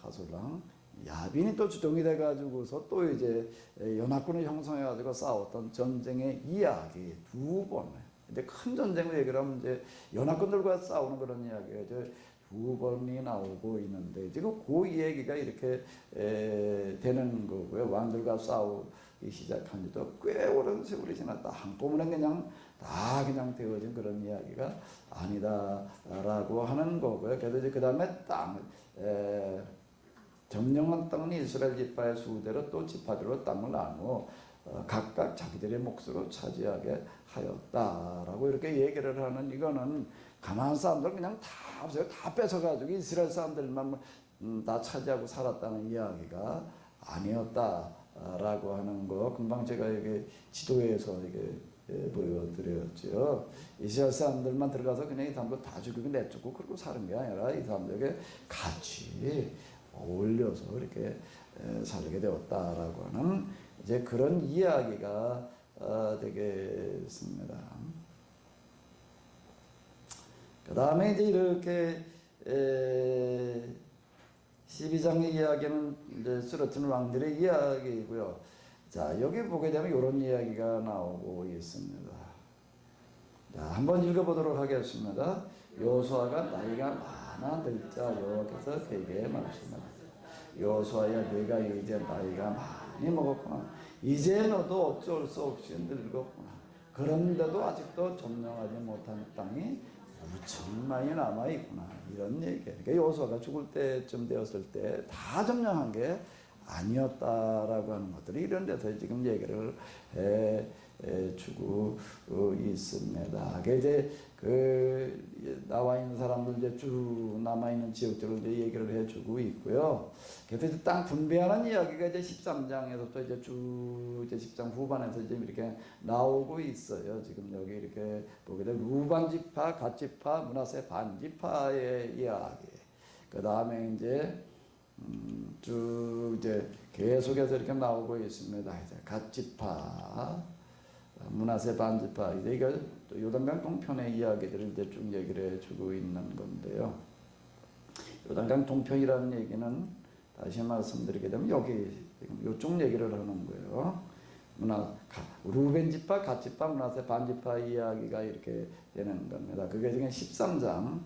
하술랑 야빈이 또 주동이 돼가지고서 또 이제 연합군을 형성해가지고 싸웠던 전쟁의 이야기 두 번. 근데 큰 전쟁을 얘기를 하면 이제 연합군들과 싸우는 그런 이야기가 이제 두 번이 나오고 있는데, 지금 그 얘기가 이렇게 되는 거고요. 왕들과 싸우기 시작한 지도 꽤 오랜 세월이 지났다. 한꺼번에 그냥 다 그냥 되어진 그런 이야기가 아니다라고 하는 거고요. 그래서 이제 그 다음에 점령한 땅은 이스라엘 지파의 수대로 또 지파들로 땅을 나누어 각각 자기들의 몫으로 차지하게 하였다라고 이렇게 얘기를 하는, 이거는 가나안 사람들 그냥 다 뺏어가지고 이스라엘 사람들만 다 차지하고 살았다는 이야기가 아니었다라고 하는 거, 금방 제가 이게 지도에서 이게 보여드렸죠. 이스라엘 사람들만 들어가서 그냥 이 사람들 다 죽이고 내쫓고 그러고 사는 게 아니라 이 사람들에게 같이 어울려서 이렇게 살게 되었다라고 하는 이제 그런 이야기가 되겠습니다. 그 다음에 이제 이렇게 12장의 이야기는 이제 쓰러진 왕들의 이야기이고요. 자, 여기 보게 되면 이런 이야기가 나오고 있습니다. 자, 한번 읽어보도록 하겠습니다. 여호수아가 나이가 많아 늙자 여호와께서 그에게 말씀하셨다. 여호수아야, 네가 이제 나이가 많이 먹었구나. 이제 너도 어쩔 수 없이 늙었구나. 그런데도 아직도 점령하지 못한 땅이 무척 많이 남아있구나. 이런 얘기예요. 그러니까 여호수아가 죽을 때쯤 되었을 때 다 점령한 게 아니었다라고 하는 것들이 이런 데서 지금 얘기를 주고 있습니다. 이제 그 나와 있는 사람들 이제 쭉 남아 있는 지역들을 이제 얘기를 해주고 있고요. 그래서 이제 땅 분배하는 이야기가 이제 13장에서 또 이제 쭉 이제 10장 후반에서 이제 이렇게 나오고 있어요. 지금 여기 이렇게 보게 되면 루반 지파, 갓 지파, 므낫세 반 지파의 이야기. 그 다음에 이제 쭉 이제 계속해서 이렇게 나오고 있습니다. 이제 갓 지파, 므낫세 반 지파, 이제 이거 요단강 동편의 이야기들을 이제 쭉 얘기를 해주고 있는 건데요. 요단강 동편이라는 얘기는 다시 말씀드리게 되면 여기 요쪽 얘기를 하는 거예요. 루벤 지파, 갓 지파, 므낫세 반 지파 이야기가 이렇게 되는 겁니다. 그게 지금 13장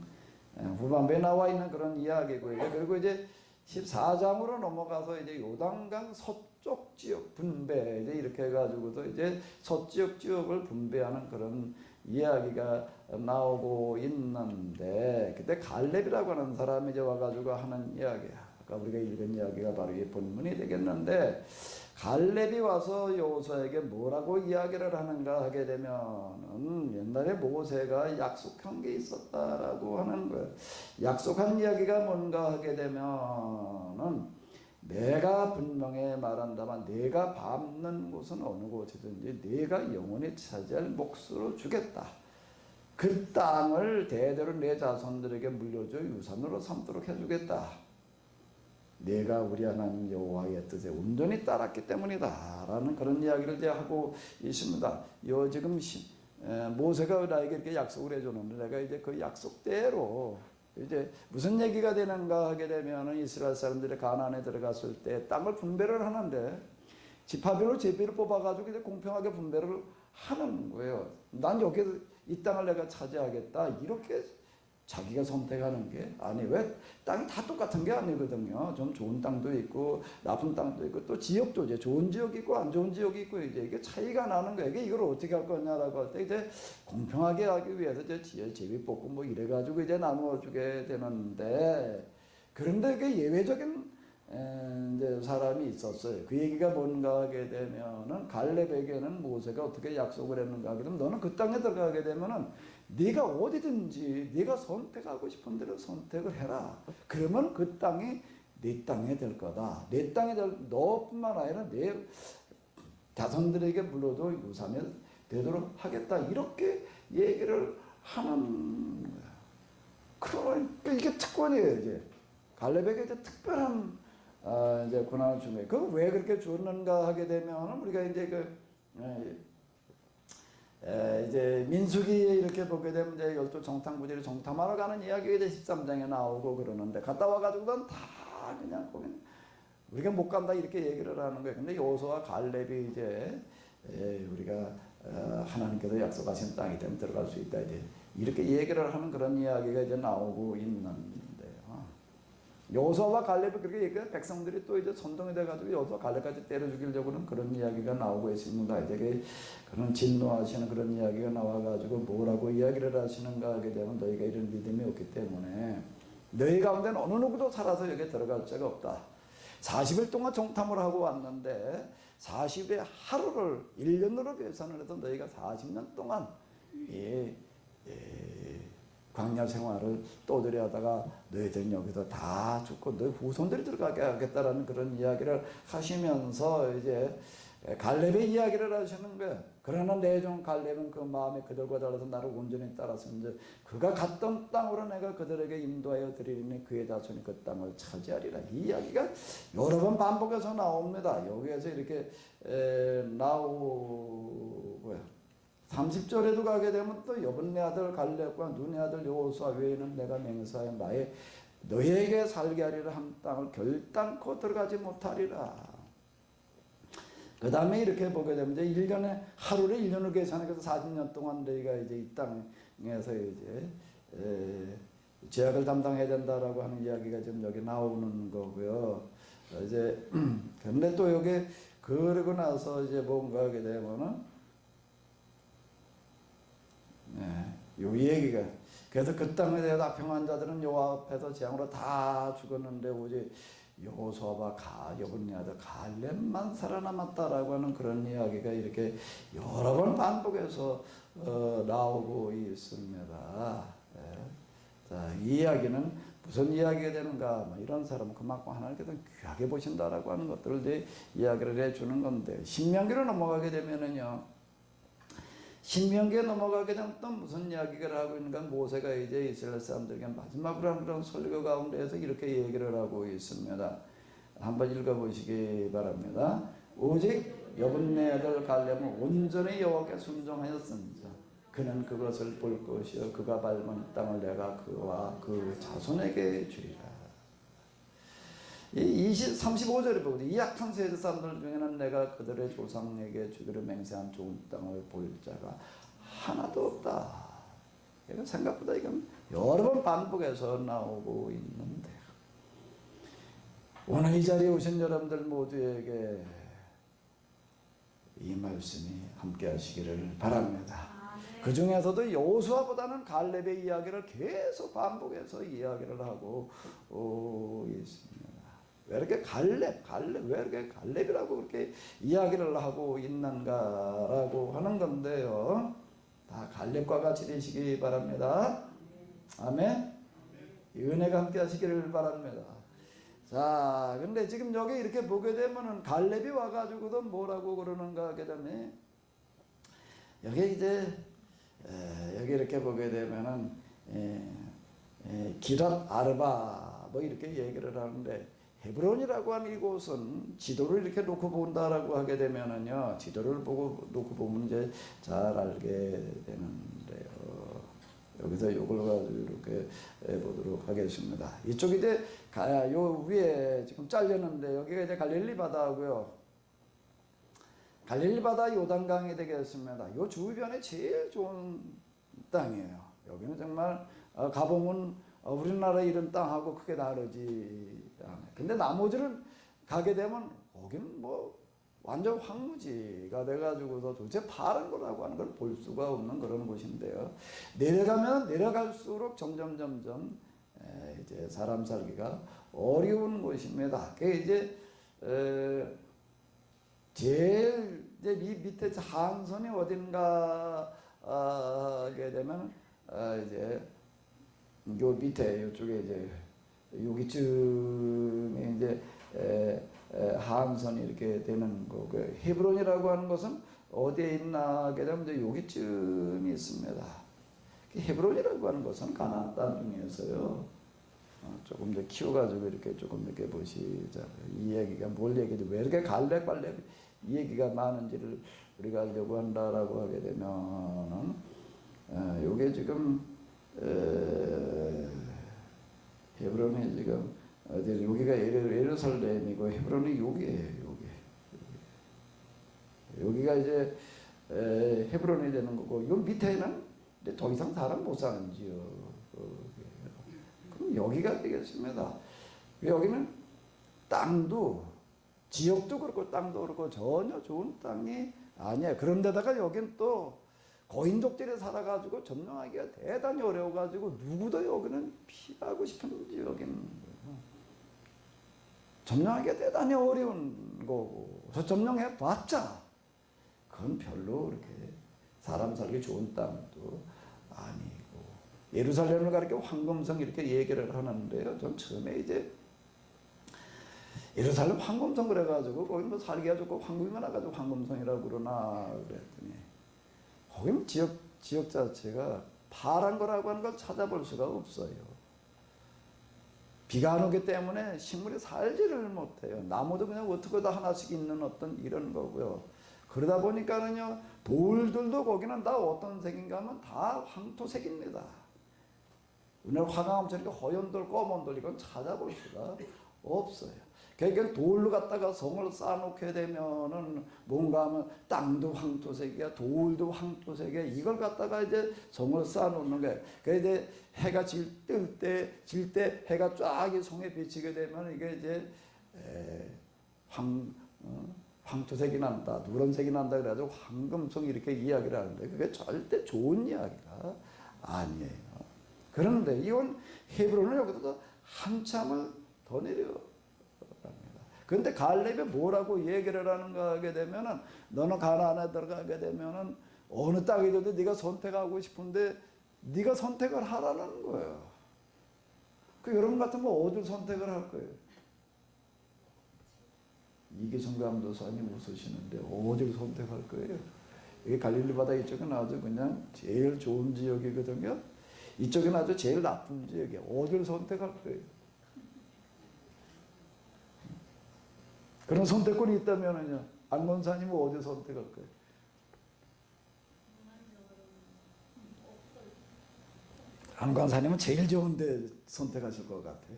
후반부에 나와 있는 그런 이야기고요. 그리고 이제 14장으로 넘어가서 이제 요단강 서쪽 지역 분배, 이제 이렇게 해가지고서 이제 서지역 지역을 분배하는 그런 이야기가 나오고 있는데, 그때 갈렙이라고 하는 사람이 이제 와가지고 하는 이야기야. 아까 우리가 읽은 이야기가 바로 이 본문이 되겠는데, 갈렙이 와서 여호수아에게 뭐라고 이야기를 하는가 하게 되면은 옛날에 모세가 약속한 게 있었다라고 하는 거예요. 약속한 이야기가 뭔가 하게 되면은, 내가 분명히 말한다만 내가 밟는 곳은 어느 곳이든지 내가 영원히 차지할 몫으로 주겠다. 그 땅을 대대로 내 자손들에게 물려줘 유산으로 삼도록 해주겠다. 내가 우리 하나님 여호와의 뜻에 온전히 따랐기 때문이다 라는 그런 이야기를 이제 하고 있습니다. 지금 모세가 나에게 이렇게 약속을 해줬는데, 내가 이제 그 약속대로 이제 무슨 얘기가 되는가 하게 되면, 이스라엘 사람들이 가나안에 들어갔을 때 땅을 분배를 하는데 지파별로 제비를 뽑아가지고 이제 공평하게 분배를 하는 거예요. 난 여기 이 땅을 내가 차지하겠다 이렇게 자기가 선택하는 게, 아니 왜 땅이 다 똑같은 게 아니거든요. 좀 좋은 땅도 있고 나쁜 땅도 있고 또 지역도 이제 좋은 지역이 있고 안 좋은 지역이 있고 이제 이게 차이가 나는 거예요. 이걸 어떻게 할 거냐라고 할 때 이제 공평하게 하기 위해서 이제 제비 뽑고 뭐 이래가지고 이제 나누어주게 되는데, 그런데 이게 예외적인 이제 사람이 있었어요. 그 얘기가 뭔가 하게 되면은, 갈렙에게는 모세가 어떻게 약속을 했는가 하게 되면, 너는 그 땅에 들어가게 되면은 네가 어디든지 네가 선택하고 싶은 대로 선택을 해라. 그러면 그 땅이 네 땅이 될 거다. 내 땅이 너뿐만 아니라 내 자손들에게 물려도 유산이 되도록 하겠다. 이렇게 얘기를 하는 거야. 그러니까 이게 특권이에요. 이제 갈렙에게 이제 특별한 이제 고난을 준 거예요. 그 왜 그렇게 줬는가 하게 되면, 우리가 이제 이제 민수기에 이렇게 보게 되면 이제 12 정탐부지를 정탐하러 가는 이야기가 이제 13장에 나오고 그러는데, 갔다 와가지고는 다 그냥 보면 우리가 못 간다 이렇게 얘기를 하는 거예요. 근데 여호수아와 갈렙이 이제 우리가 하나님께서 약속하신 땅이 되면 들어갈 수 있다 이렇게 얘기를 하는 그런 이야기가 이제 나오고 있는데요. 여호수아와 갈렙이 그렇게 얘기해, 백성들이 또 이제 선동이 돼가지고 여호수아 갈렙까지 때려 죽이려고는 그런 이야기가 나오고 있습니다. 이제 그런 진노하시는 그런 이야기가 나와가지고 뭐라고 이야기를 하시는가 하게 되면, 너희가 이런 믿음이 없기 때문에 너희 가운데는 어느 누구도 살아서 여기에 들어갈 자가 없다. 40일 동안 정탐을 하고 왔는데 40의 하루를 1년으로 계산을 해도 너희가 40년 동안 광야 생활을 떠들이 하다가 너희들은 여기서 다 죽고 너희 후손들이 들어가게 하겠다라는 그런 이야기를 하시면서 이제 갈렙의 이야기를 하시는 거예요. 그러나 내 종 갈렙은 그 마음에 그들과 달라서 나를 온전히 따라서 이제 그가 갔던 땅으로 내가 그들에게 인도하여 드리니 그의 자손이 그 땅을 차지하리라. 이 이야기가 여러 번 반복해서 나옵니다. 여기에서 이렇게 나오고요. 30절에도 가게 되면 또 여분네 아들 갈렙과 눈의 아들 여호수아 외에는 내가 맹세하여 너희에게 살게 하리라 한 땅을 결단코 들어가지 못하리라. 그 다음에 이렇게 보게 되면 이제 1년에 하루를 1년을 계산해서 40년 동안 너희가 이제 이 땅에서 이제 제약을 담당해야 된다라고 하는 이야기가 지금 여기 나오는 거고요. 이제 근데 또 여기 그러고 나서 이제 뭔가 하게 되면은 요 얘기가, 그래서 그 땅에 대해서 악평한 자들은 여호와 앞에서 재앙으로 다 죽었는데 오직 여호수아와 여분네 아들 갈렙만 살아남았다라고 하는 그런 이야기가 이렇게 여러 번 반복해서 나오고 있습니다. 자, 이 이야기는 무슨 이야기가 되는가? 이런 사람은 그만큼 하나님께서 귀하게 보신다라고 하는 것들을 이제 이야기를 해주는 건데, 신명기로 넘어가게 되면은요. 신명기에 넘어가게 되면 또 무슨 이야기를 하고 있는가? 모세가 이제 이스라엘 사람들에게 마지막으로 한 그런 설교 가운데에서 이렇게 얘기를 하고 있습니다. 한번 읽어보시기 바랍니다. 오직 여분네 아들 갈렙은 온전히 여호와께 순종하였습니다. 그는 그것을 볼 것이요 그가 밟은 땅을 내가 그와 그 자손에게 주리라. 35절에 보거든. 이 약한 세대 사람들 중에는 내가 그들의 조상에게 주기로 맹세한 좋은 땅을 볼 자가 하나도 없다. 이건 생각보다 이건 여러 번 반복해서 나오고 있는데, 오늘 이 자리에 오신 여러분들 모두에게 이 말씀이 함께 하시기를 바랍니다. 그 중에서도 여호수아보다는 갈렙의 이야기를 계속 반복해서 이야기를 하고 있습니다. 왜 이렇게 갈렙 왜 이렇게 갈렙이라고 그렇게 이야기를 하고 있는가라고 하는 건데요. 다 갈렙과 같이 되시기 바랍니다. 아멘. 은혜가 함께 하시기를 바랍니다. 자, 근데 지금 여기 이렇게 보게 되면은 갈렙이 와가지고도 뭐라고 그러는가 하게 되면 여기 이제 여기 이렇게 보게 되면은 기랏 아르바 뭐 이렇게 얘기를 하는데 헤브론이라고 하는 이곳은 지도를 이렇게 놓고 본다라고 하게 되면은요, 지도를 보고 놓고 보면 이제 잘 알게 되는데요. 여기서 이걸 가지고 이렇게 보도록 하겠습니다. 이쪽이 이제 요 위에 지금 잘렸는데 여기가 이제 갈릴리 바다고요. 갈릴리 바다 요단강이 되겠습니다. 요 주변에 제일 좋은 땅이에요. 여기는 정말 가보면 우리나라 이런 땅하고 크게 다르지 않아요. 근데 나머지를 가게 되면 거기는 뭐 완전 황무지가 돼가지고서 도대체 파란 거라고 하는 걸 볼 수가 없는 그런 곳인데요. 내려가면 내려갈수록 점점 이제 사람 살기가 어려운 곳입니다. 그게 이제 제일 이제 밑에 한선이 어딘가 하게 되면 이제 요 밑에 이쪽에 이제 여기쯤에 이제 한선이 이렇게 되는 거고요. 헤브론이라고 하는 것은 어디에 있나 하게 되면 이제 여기쯤이 있습니다. 헤브론이라고 하는 것은 가나안 땅 중에서요. 조금 더 키워가지고 이렇게 조금 이렇게 보시자. 이 얘기가 뭘 얘기지? 왜 이렇게 갈렙 이 얘기가 많은지를 우리가 알려고 한다라고 하게 되면은 요게 지금 헤브론이 지금 여기가 예루살렘이고 헤브론이 여기예요. 여기가 이제 헤브론이 되는 거고 요 밑에는 이제 더 이상 사람 못 사는 지역. 그럼 여기가 되겠습니다. 여기는 땅도 지역도 그렇고 땅도 그렇고 전혀 좋은 땅이 아니에요. 그런데다가 여긴 또 고인족들이 살아가지고 점령하기가 대단히 어려워가지고 누구도 여기는 피하고 싶은 지역인 거예요. 점령하기가 대단히 어려운 거고 저 점령해봤자 그건 별로 그렇게 사람 살기 좋은 땅도 아니고 예루살렘을 가리켜 황금성 이렇게 얘기를 하는데요. 전 처음에 이제 예루살렘 황금성 그래가지고 거기 뭐 살기가 좋고 황금이 많아가지고 황금성이라고 그러나 그랬더니 거기는 지역 자체가 파란 거라고 하는 걸 찾아볼 수가 없어요. 비가 안 오기 때문에 식물이 살지를 못해요. 나무도 그냥 어떻게 다 하나씩 있는 어떤 이런 거고요. 그러다 보니까는요, 돌들도 거기는 다 어떤 색인가 하면 다 황토색입니다. 오늘 화강암처럼 허연 돌, 검은 돌 이건 찾아볼 수가 없어요. 그러니까 돌로 갖다가 성을 쌓아놓게 되면은 뭔가 하면 땅도 황토색이야, 돌도 황토색이야. 이걸 갖다가 이제 성을 쌓아놓는 거예요. 그래서 이제 해가 질 때 해가 쫙 이 성에 비치게 되면 이게 이제 황토색이 난다, 누런색이 난다 그래가지고 황금성 이렇게 이야기를 하는데 그게 절대 좋은 이야기가 아니에요. 그런데 이건 헤브론은 여기서 한참을 더 내려갑니다. 그런데 갈렙이 뭐라고 얘기를 하는가 하게 되면은 너는 가나안에 들어가게 되면은 어느 땅이든지 네가 선택하고 싶은데 네가 선택을 하라는 거예요. 그 여러분 같으면 어딜 선택을 할 거예요? 이계성 감독사님 웃으시는데 어딜 선택할 거예요? 이게 갈릴리 바다 이쪽은 아주 그냥 제일 좋은 지역이거든요. 이쪽은 아주 제일 나쁜 지역이에요. 어딜 선택할 거예요? 그런 선택권이 있다면은요, 안건사님은 어디 선택할 거예요? 안건사님은 제일 좋은데 선택하실 것 같아요.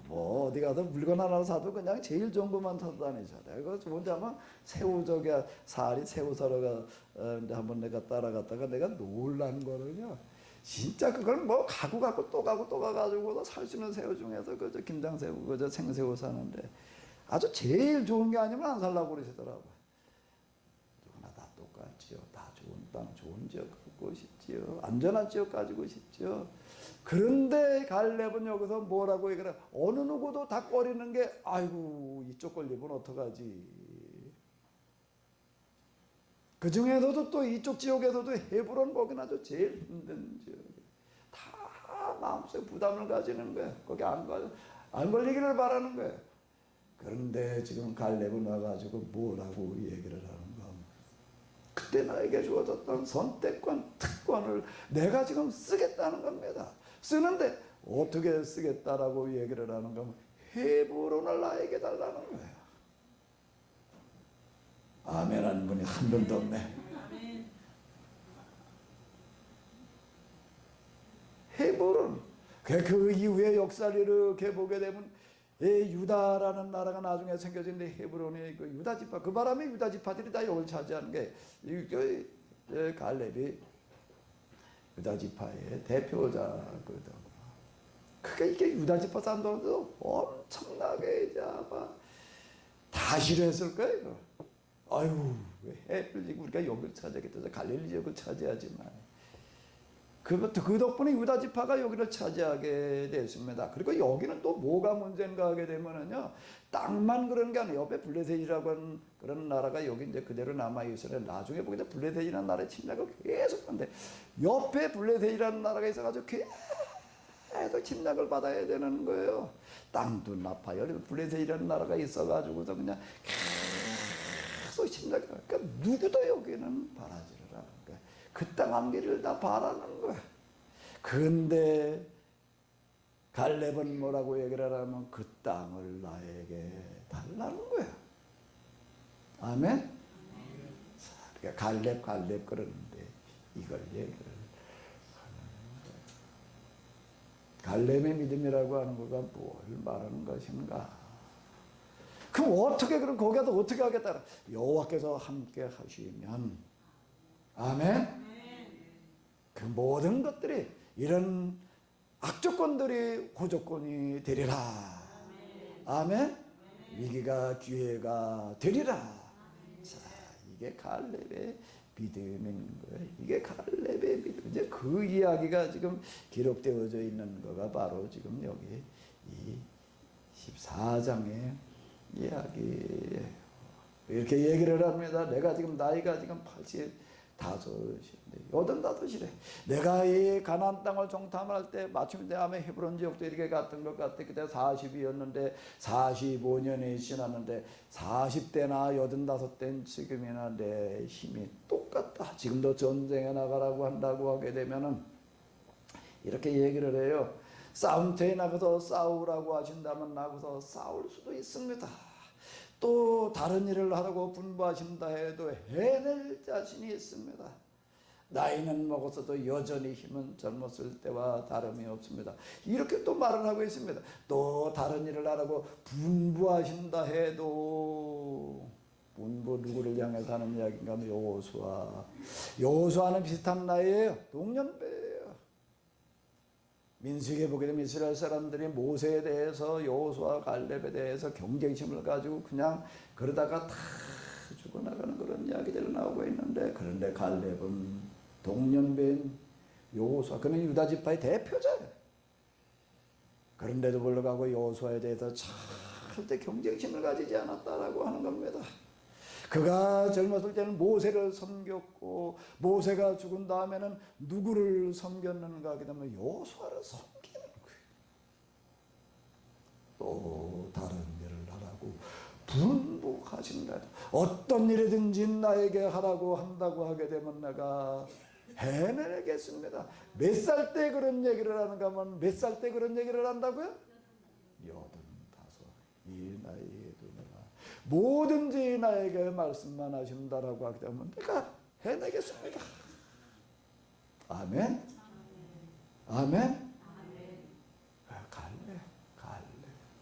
뭐 어디 가서 물건 하나 사도 그냥 제일 좋은 것만 사도 다니잖아요. 그거 좋은데 아마 새우젓이야 살이 새우 사러 한번 내가 따라갔다가 내가 놀란 거는요. 진짜 그걸 뭐 가고 또 가가지고 살 수 있는 새우 중에서 그저 김장새우 그저 생새우 사는데 아주 제일 좋은 게 아니면 안 살라고 그러시더라고요. 누구나 다 똑같지요. 다 좋은 땅, 좋은 지역 갖고 싶지요. 안전한 지역 가지고 싶지요. 그런데 갈렙은 여기서 뭐라고 얘기를 해? 어느 누구도 다 꺼리는 게 아이고 이쪽 걸리면 어떡하지. 그 중에서도 또 이쪽 지역에서도 헤브론 거기는 아주 제일 힘든 지역이에요. 다 마음속에 부담을 가지는 거예요. 거기 안 걸리기를 바라는 거예요. 그런데 지금 갈렙은 와가지고 뭐라고 얘기를 하는가. 그때 나에게 주어졌던 선택권, 특권을 내가 지금 쓰겠다는 겁니다. 쓰는데 어떻게 쓰겠다라고 얘기를 하는가 하면 헤브론을 나에게 달라는 거예요. 아멘 하는 분이 한 분도 없네. 헤브론. 그 이후에 역사를 이렇게 보게 되면 유다라는 나라가 나중에 생겨지는데 헤브론이 그 유다 지파, 그 바람에 유다 지파들이 다 여기를 차지하는 게 갈렙이 유다 지파의 대표자거든. 그러니까 이게 유다 지파 사람들도 엄청나게 이제 아마 다 싫어했을 거예요. 아유, 왜 해필 우리가 여기를 차지하겠다. 갈릴리 지역을 차지하지만. 그 덕분에 유다 지파가 여기를 차지하게 됐습니다. 그리고 여기는 또 뭐가 문제인가 하게 되면은요, 땅만 그런 게 아니에요. 옆에 블레셋이라고 하는 그런 나라가 여기 이제 그대로 남아있어요. 나중에 보게 되면 블레셋이라는 나라의 침략을 계속 하는데, 옆에 블레셋이라는 나라가 있어가지고 계속 침략을 받아야 되는 거예요. 땅도 나빠요. 블레셋이라는 나라가 있어가지고서 그냥 계속 침략을 하니까 그러니까 누구도 여기는 바라지를 않은 거예요. 그 땅 한 개를 다 바라는 거야. 그런데 갈렙은 뭐라고 얘기를 하냐면 그 땅을 나에게 달라는 거야. 아멘? 그러니까 갈렙 그러는데 이걸 얘기를 하는 거야. 갈렙의 믿음이라고 하는 거가 뭘 말하는 것인가? 그럼 어떻게 그럼 거기에서 어떻게 하겠다? 여호와께서 함께 하시면 아멘? 그 모든 것들이 이런 악조건들이 호조건이 되리라. 아멘? 위기가 기회가 되리라. 자, 이게 갈렙의 믿음인 거예요. 이게 갈렙의 믿음. 이제 그 이야기가 지금 기록되어져 있는 거가 바로 지금 여기 이 14장의 이야기예요. 이렇게 얘기를 합니다. 내가 지금 나이가 지금 85이래. 내가 이 가나안 땅을 정탐할 때 마침 내 아마 헤브론 지역도 이렇게 갔던 것 같아. 그때 40이었는데 45년이 지났는데 40대나 85대는 지금이나 내 힘이 똑같다. 지금도 전쟁에 나가라고 한다고 하게 되면은 이렇게 얘기를 해요. 싸움터에 나가서 싸우라고 하신다면 나가서 싸울 수도 있습니다. 또 다른 일을 하라고 분부하신다 해도 해낼 자신이 있습니다. 나이는 먹었어도 여전히 힘은 젊었을 때와 다름이 없습니다. 이렇게 또 말을 하고 있습니다. 또 다른 일을 하라고 분부하신다 해도 분부 누구를 향해서 하는 이야기인가 하면 여호수아는 비슷한 나이에요. 동년배예요. 민수기에 보게 되면 이스라엘 사람들이 모세에 대해서 여호수아 갈렙에 대해서 경쟁심을 가지고 그냥 그러다가 다 죽어나가는 그런 이야기들이 나오고 있는데, 그런데 갈렙은 동년배인 여호수아, 그는 유다 지파의 대표자예요. 그런데도 불구하고 여호수아에 대해서 절대 경쟁심을 가지지 않았다라고 하는 겁니다. 그가 젊었을 때는 모세를 섬겼고 모세가 죽은 다음에는 누구를 섬겼는가 하게 되면 여호수아를 섬기는 거예요. 또 다른 일을 하라고 분부하신다. 어떤 일이든지 나에게 하라고 한다고 하게 되면 내가 해내겠습니다. 몇 살 때 그런 얘기를 하는가 하면 몇 살 때 그런 얘기를 한다고요? 85. 이 나이에도 내가 뭐든지 나에게 말씀만 하신다라고 하게 되면 내가 해내겠습니다. 아멘? 아멘?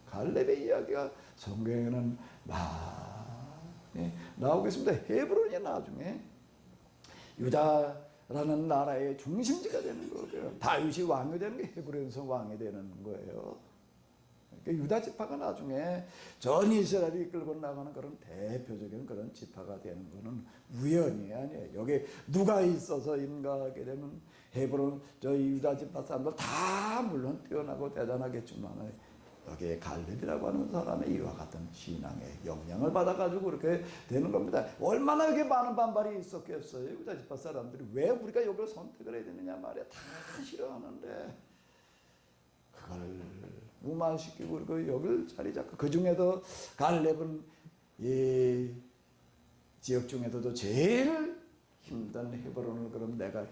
갈렙의 이야기가 성경에는 많이 나오겠습니다. 헤브론이 나중에 유다라는 나라의 중심지가 되는 거고요. 다윗이 왕이 되는 게 헤브론에서 왕이 되는 거예요. 그러니까 유다 지파가 나중에 전 이스라엘이 이끌고 나가는 그런 대표적인 그런 지파가 되는 것은 우연이 아니에요. 여기 누가 있어서인가 하게 되면 헤브론 저 유다 지파 사람들 다 물론 뛰어나고 대단하겠지만 여기에 갈렙이라고 하는 사람의 이와 같은 신앙의 영향을 받아가지고 그렇게 되는 겁니다. 얼마나 여기 많은 반발이 있었겠어요. 유다 지파 사람들이 왜 우리가 여기를 선택을 해야 되느냐 말이야. 다 싫어하는데 그걸 무마시키고 그리고 여기를 자리 잡고 그 중에도 갈렙은 이 지역 중에서도 제일 힘든 헤브론을 그럼 내가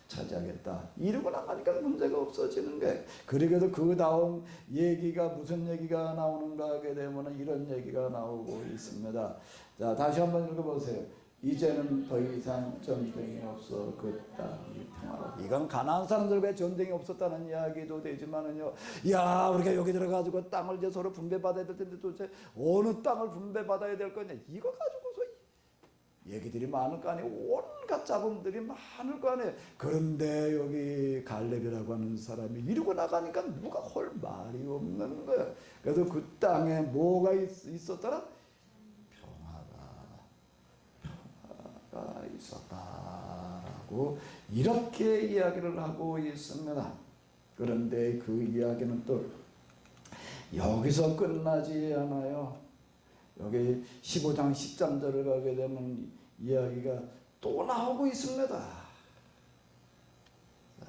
차지하겠다 이러고 나가니까 문제가 없어지는 거예요. 그러게도 그 다음 얘기가 무슨 얘기가 나오는가 하게 되면 이런 얘기가 나오고 있습니다. 자, 다시 한번 읽어보세요. 이제는 더 이상 전쟁이 없어 그 땅이 평화롭다. 이건 가나안 사람들과 전쟁이 없었다는 이야기도 되지만은요, 야 우리가 여기 들어가지고 땅을 이제 서로 분배받아야 될 텐데 도대체 어느 땅을 분배받아야 될 거냐 이거 가지고서 얘기들이 많을 거 아니에요. 온갖 잡음들이 많을 거 아니에요. 그런데 여기 갈렙이라고 하는 사람이 이러고 나가니까 누가 할 말이 없는 거예요. 그래서 그 땅에 뭐가 있었더라? 평화가 있었다라고 이렇게 이야기를 하고 있습니다. 그런데 그 이야기는 또 여기서 끝나지 않아요. 여기 15장 13절을 가게 되면 이야기가 또 나오고 있습니다. 자,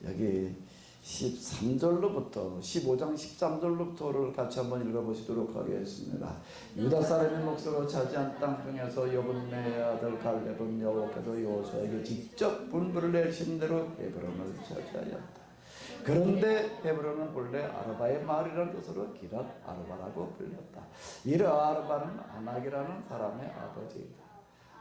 여기 13절로부터 15장 13절로부터를 같이 한번 읽어보시도록 하겠습니다. 유다 사람의 몫으로 차지한 땅 중에서 여분네의 아들 갈렙은 여호와께서 여호수아에게 직접 분부를 내신 대로 헤브론을 차지하였다. 그런데 헤브론은 본래 아르바의 마을이라는 뜻으로 기랏 아르바라고 불렸다. 이 아르바는 아낙이라는 사람의 아버지이다.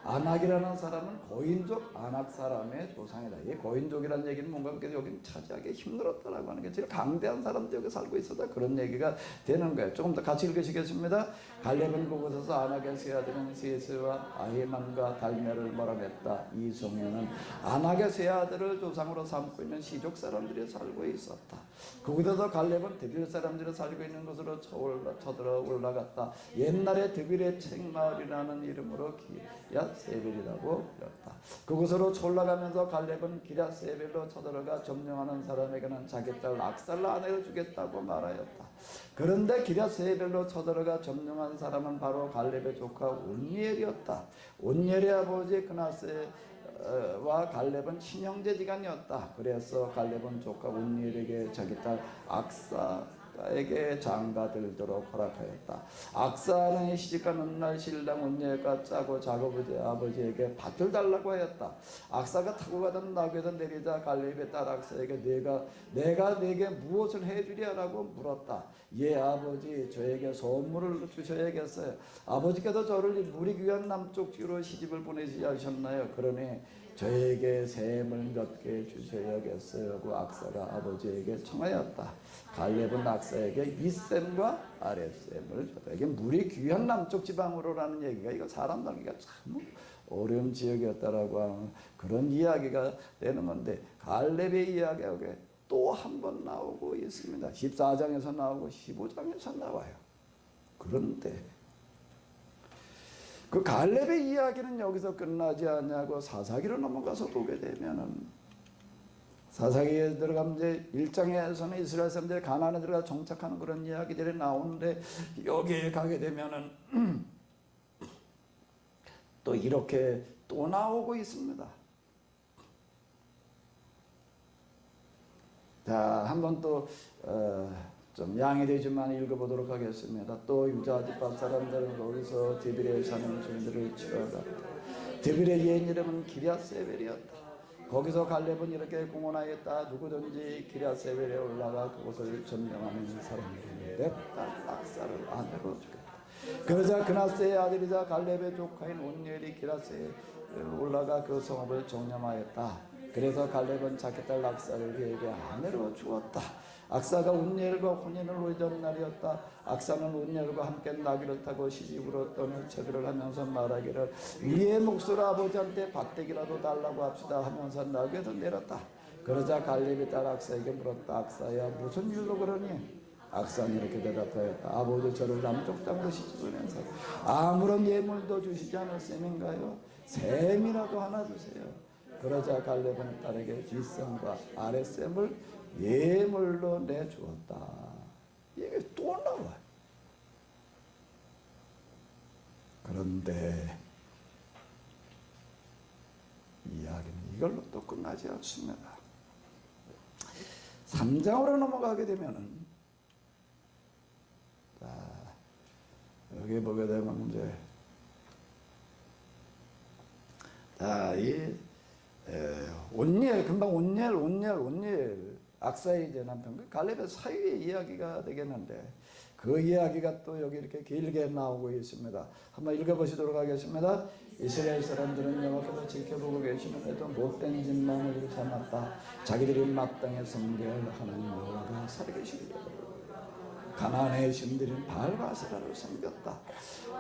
아낙이라는 사람은 고인족 아낙 사람의 조상이다. 이 고인족이라는 얘기는 뭔가 여기 차지하기 힘들었다라고 하는 게 제일 강대한 사람들이 여기 살고 있었다. 그런 얘기가 되는 거예요. 조금 더 같이 읽으시겠습니다. 갈렙은 그곳에서 아낙의 세 아들인 세스와 아히만과 달메를 몰아냈다. 이 성에는 아낙의 세 아들을 조상으로 삼고 있는 시족 사람들이 살고 있었다. 그곳에서 갈렙은 드빌 사람들이 살고 있는 곳으로 쳐들어 올라갔다. 옛날에 드빌의 책마을이라는 이름으로 기랏 세벨이라고 불렸다. 그곳으로 올라가면서 갈렙은 기럇 세벨로 쳐들어가 점령하는 사람에게는 자기 딸 악살라 아내를 주겠다고 말하였다. 그런데 기럇 세벨로 쳐들어가 점령한 사람은 바로 갈렙의 조카 온니엘이었다. 온니엘의 아버지 그나세와 갈렙은 친형제지간이었다. 그래서 갈렙은 조카 온니엘에게 자기 딸 악사에게 장가들도록 허락하였다. 악사는 시집가는 날 신랑 온니엘과 짜고 작업의 아버지에게 밭을 달라고 하였다. 악사가 타고 가던 나귀에서 내리자 갈렙의 딸 악사에게 내가 네게 무엇을 해주랴라고 물었다. 예 아버지 저에게 선물을 주셔야겠어요. 아버지께서 저를 물이 귀한 남쪽 지로 시집을 보내지 않으셨나요? 그러니 저에게 샘을 몇 개 주셔야겠어요. 그 악사가 아버지에게 청하였다. 갈렙은 악사에게 윗샘과 아랫샘을 줬다. 이게 물이 귀한 남쪽 지방으로라는 얘기가 이거 사람 살기가 참 어려운 지역이었다라고 하는 그런 이야기가 되는 건데 갈렙의 이야기가 여기 또 한 번 나오고 있습니다. 14장에서 나오고 15장에서 나와요. 그런데 그 갈렙의 이야기는 여기서 끝나지 않냐고 사사기로 넘어가서 보게 되면은 사사기에 들어가면 이제 1장에서는 이스라엘 사람들이 가나안에 들어가 정착하는 그런 이야기들이 나오는데 여기에 가게 되면은 또 이렇게 또 나오고 있습니다. 자, 한번 또 좀 양이 되지만 읽어보도록 하겠습니다. 또 유다 지파 사람들은 거기서 드빌에 사는 주민들을 치러갔다. 드빌의 옛 이름은 기럇 세벨이었다. 거기서 갈렙은 이렇게 공언하였다. 누구든지 기럇 세벨에 올라가 그곳을 점령하는 사람들이 내 딸 악사를 아내로 주겠다. 그러자 그나스의 아들이자 갈렙의 조카인 온니엘이 기럇 세벨에 올라가 그 성읍을 정령하였다. 그래서 갈렙은 자기 딸 악사를 그에게 아내로 주었다. 악사가 온니엘과 혼인을 올리던 날이었다. 악사는 온니엘과 함께 나귀를 타고 시집으로 떠날 채비를 하면서 말하기를 우리의 몫으로 아버지한테 밭대기라도 달라고 합시다 하면서 나귀에서 내렸다. 그러자 갈렙이 딸 악사에게 물었다. 악사야, 무슨 일로 그러니? 악사는 이렇게 대답하였다. 아버지 저를 남쪽 땅으로 시집보내서 아무런 예물도 주시지 않을 셈인가요? 셈이라도 하나 주세요. 그러자 갈렙은 딸에게 뒷셈과 아랫셈을 예물로 내주었다. 이게 또 나와요. 그런데 이야기는 이걸로 또 끝나지 않습니다. 3장으로 넘어가게 되면은, 자, 여기 보게 되면 이제, 자, 온니엘, 금방 온니엘, 악사의 이제 남편, 갈렙의 사위의 이야기가 되겠는데, 그 이야기가 또 여기 이렇게 길게 나오고 있습니다. 한번 읽어보시도록 하겠습니다. 이스라엘 사람들은 여호와께서 지켜보고 계시는데도 못된 짓만을 삼았다. 자기들이 마땅히 섬겨야 하나님 여호와가 살아계시리라. 가나안의 신들인 바알과 아세라를 섬겼다.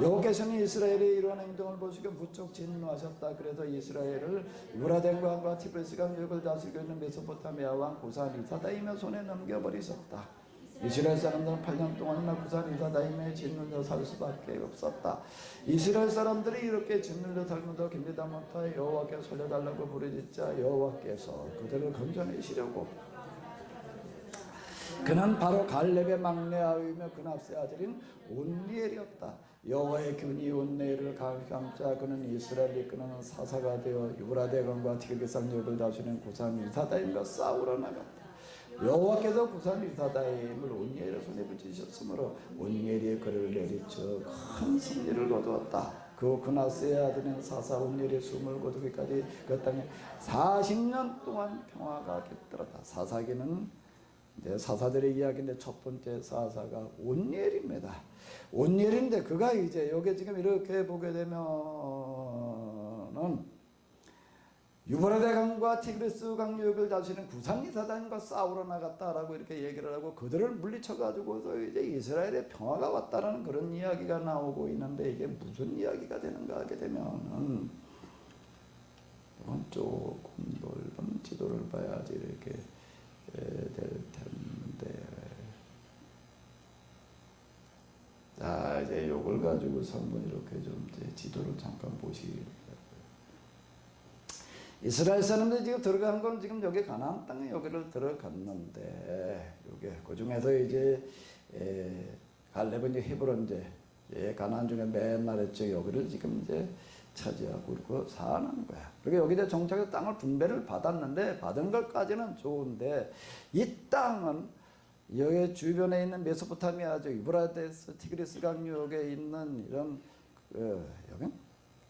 여호와께서는 이스라엘의 이러한 행동을 보시고 무척 진노하셨다. 그래서 이스라엘을 유브라데강과 티브리스강 유역을 다스리고 있는 메소포타미아 왕 구산 리사다임의 손에 넘겨버리셨다. 이스라엘 사람들은 8년 동안이나 구산 리사다임에 짓눌려 살 수밖에 없었다. 이스라엘 사람들이 이렇게 짓눌려 살면서 견디다 못하여 여호와께 살려달라고 부르짖자 여호와께서 그들을 건져내시려고 그는 바로 갈렙의 막내 아우이며 그납스의 아들인 온니엘이었다. 여호와의 균이 온니엘을 감자 그는 이스라엘이 이끄는 사사가 되어 유브라데강과 티그리스 유역을 다스리는 구산 리사다임과 싸우러 나갔다. 여호와께서 구산 리사다임을 온니엘의 손에 붙이셨으므로 온니엘이 그를 내리쳐 큰 승리를 거두었다. 그 그나스의 아들인 사사 온니엘이 숨을 거두기까지 그 땅에 40년 동안 평화가 깃들었다. 사사기는 이제 사사들의 이야기인데 첫 번째 사사가 온니엘입니다. 온니엘인데 그가 이제 여기 지금 이렇게 보게 되면은 유브라데강과 티그리스 강 유역을 다스리는 구산 리사다임과 싸우러 나갔다라고 이렇게 얘기를 하고 그들을 물리쳐가지고서 이제 이스라엘의 평화가 왔다라는 그런 이야기가 나오고 있는데 이게 무슨 이야기가 되는가 하게 되면은 이건 조금 넓은 지도를 봐야지 이렇게 될 텐데. 자, 이제 요걸 가지고서 한번 이렇게 좀 이제 지도를 잠깐 보시기. 이스라엘 사람들이 지금 들어간 건 지금 여기 가나안 땅에 여기를 들어갔는데, 요게 그 중에서 이제 갈렙은 이제 헤브론 이제 가나안 중에 맨 아래쪽 여기를 지금 이제 차지하고 그러고 사는 거야. 그리고 여기에 정착해서 땅을 분배를 받았는데 받은 것까지는 좋은데 이 땅은 여기 주변에 있는 메소포타미아 유브라데스 티그리스 강 유역에 있는 이런 여긴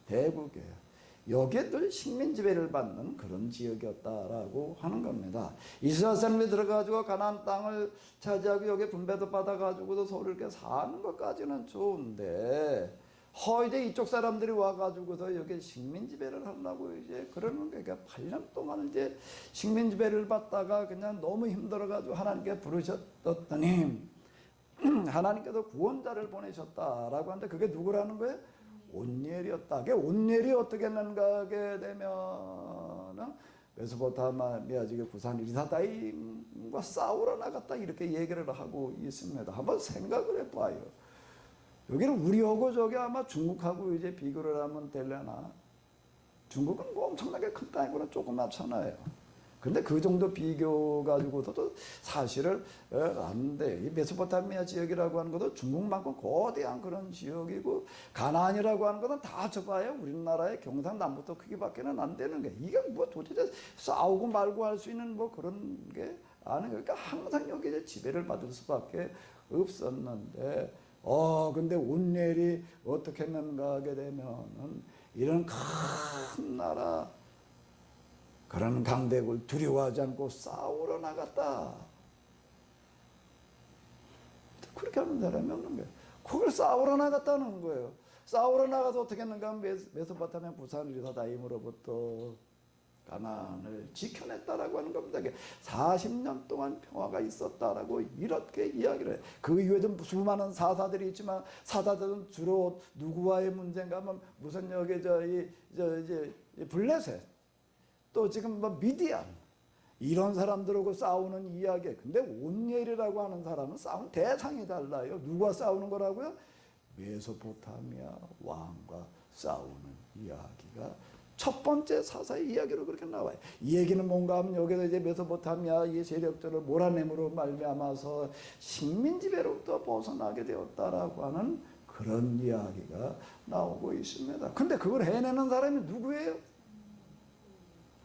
대국이에요. 여기에 늘 식민 지배를 받는 그런 지역이었다라고 하는 겁니다. 이스라엘 사람들이 들어가지고 가나안 땅을 차지하고 여기 분배도 받아가지고도 서로 이렇게 사는 것까지는 좋은데 이제 이쪽 사람들이 와가지고서 여기 식민 지배를 하려고 이제 그러는 거예요. 그러니까 8년 동안 이제 식민 지배를 받다가 그냥 너무 힘들어가지고 하나님께 부르셨더니 하나님께서 구원자를 보내셨다라고 하는데 그게 누구라는 거예요? 온니엘이었다. 그게 온니엘이 어떻게 했는가 하게 되면은 메소포타미아 지금 구산 리사다임과 싸우러 나갔다 이렇게 얘기를 하고 있습니다. 한번 생각을 해봐요. 여기는 우리하고 저기 아마 중국하고 이제 비교를 하면 되려나? 중국은 뭐 엄청나게 큰 땅이구나 조그맣잖아요. 근데 그 정도 비교 가지고도 사실은 안 돼. 이 메소포타미아 지역이라고 하는 것도 중국만큼 거대한 그런 지역이고 가나안이라고 하는 것은 다 접어야 우리나라의 경상남북도 크기밖에는 안 되는 게 이게 뭐 도대체 싸우고 말고 할 수 있는 뭐 그런 게 아닌 거니까 항상 여기 이제 지배를 받을 수밖에 없었는데 근데 온니엘이 어떻게 했는가 하게 되면은 이런 큰 나라 그런 강대국을 두려워하지 않고 싸우러 나갔다. 그렇게 하는 사람이 없는 거예요. 그걸 싸우러 나갔다는 거예요. 싸우러 나가서 어떻게 했는가 하면 메소포타미아 구산 리사다임으로부터 가나안을 지켜냈다라고 하는 겁니다. 40년 동안 평화가 있었다라고 이렇게 이야기를 해요. 그 이후에도 수많은 사사들이 있지만 사사들은 주로 누구와의 문제인가 하면 무슨 여기 이제 블레셋 또 지금 뭐 미디안 이런 사람들하고 싸우는 이야기. 근데 온니엘이라고 하는 사람은 싸우는 대상이 달라요. 누가 싸우는 거라고요? 메소포타미아 왕과 싸우는 이야기가 첫 번째 사사의 이야기로 그렇게 나와요. 이 얘기는 뭔가 하면 여기서 이제 메소포타미아 이 세력들을 몰아냄으로 말미암아서 식민 지배로부터 벗어나게 되었다라고 하는 그런 이야기가 나오고 있습니다. 근데 그걸 해내는 사람이 누구예요?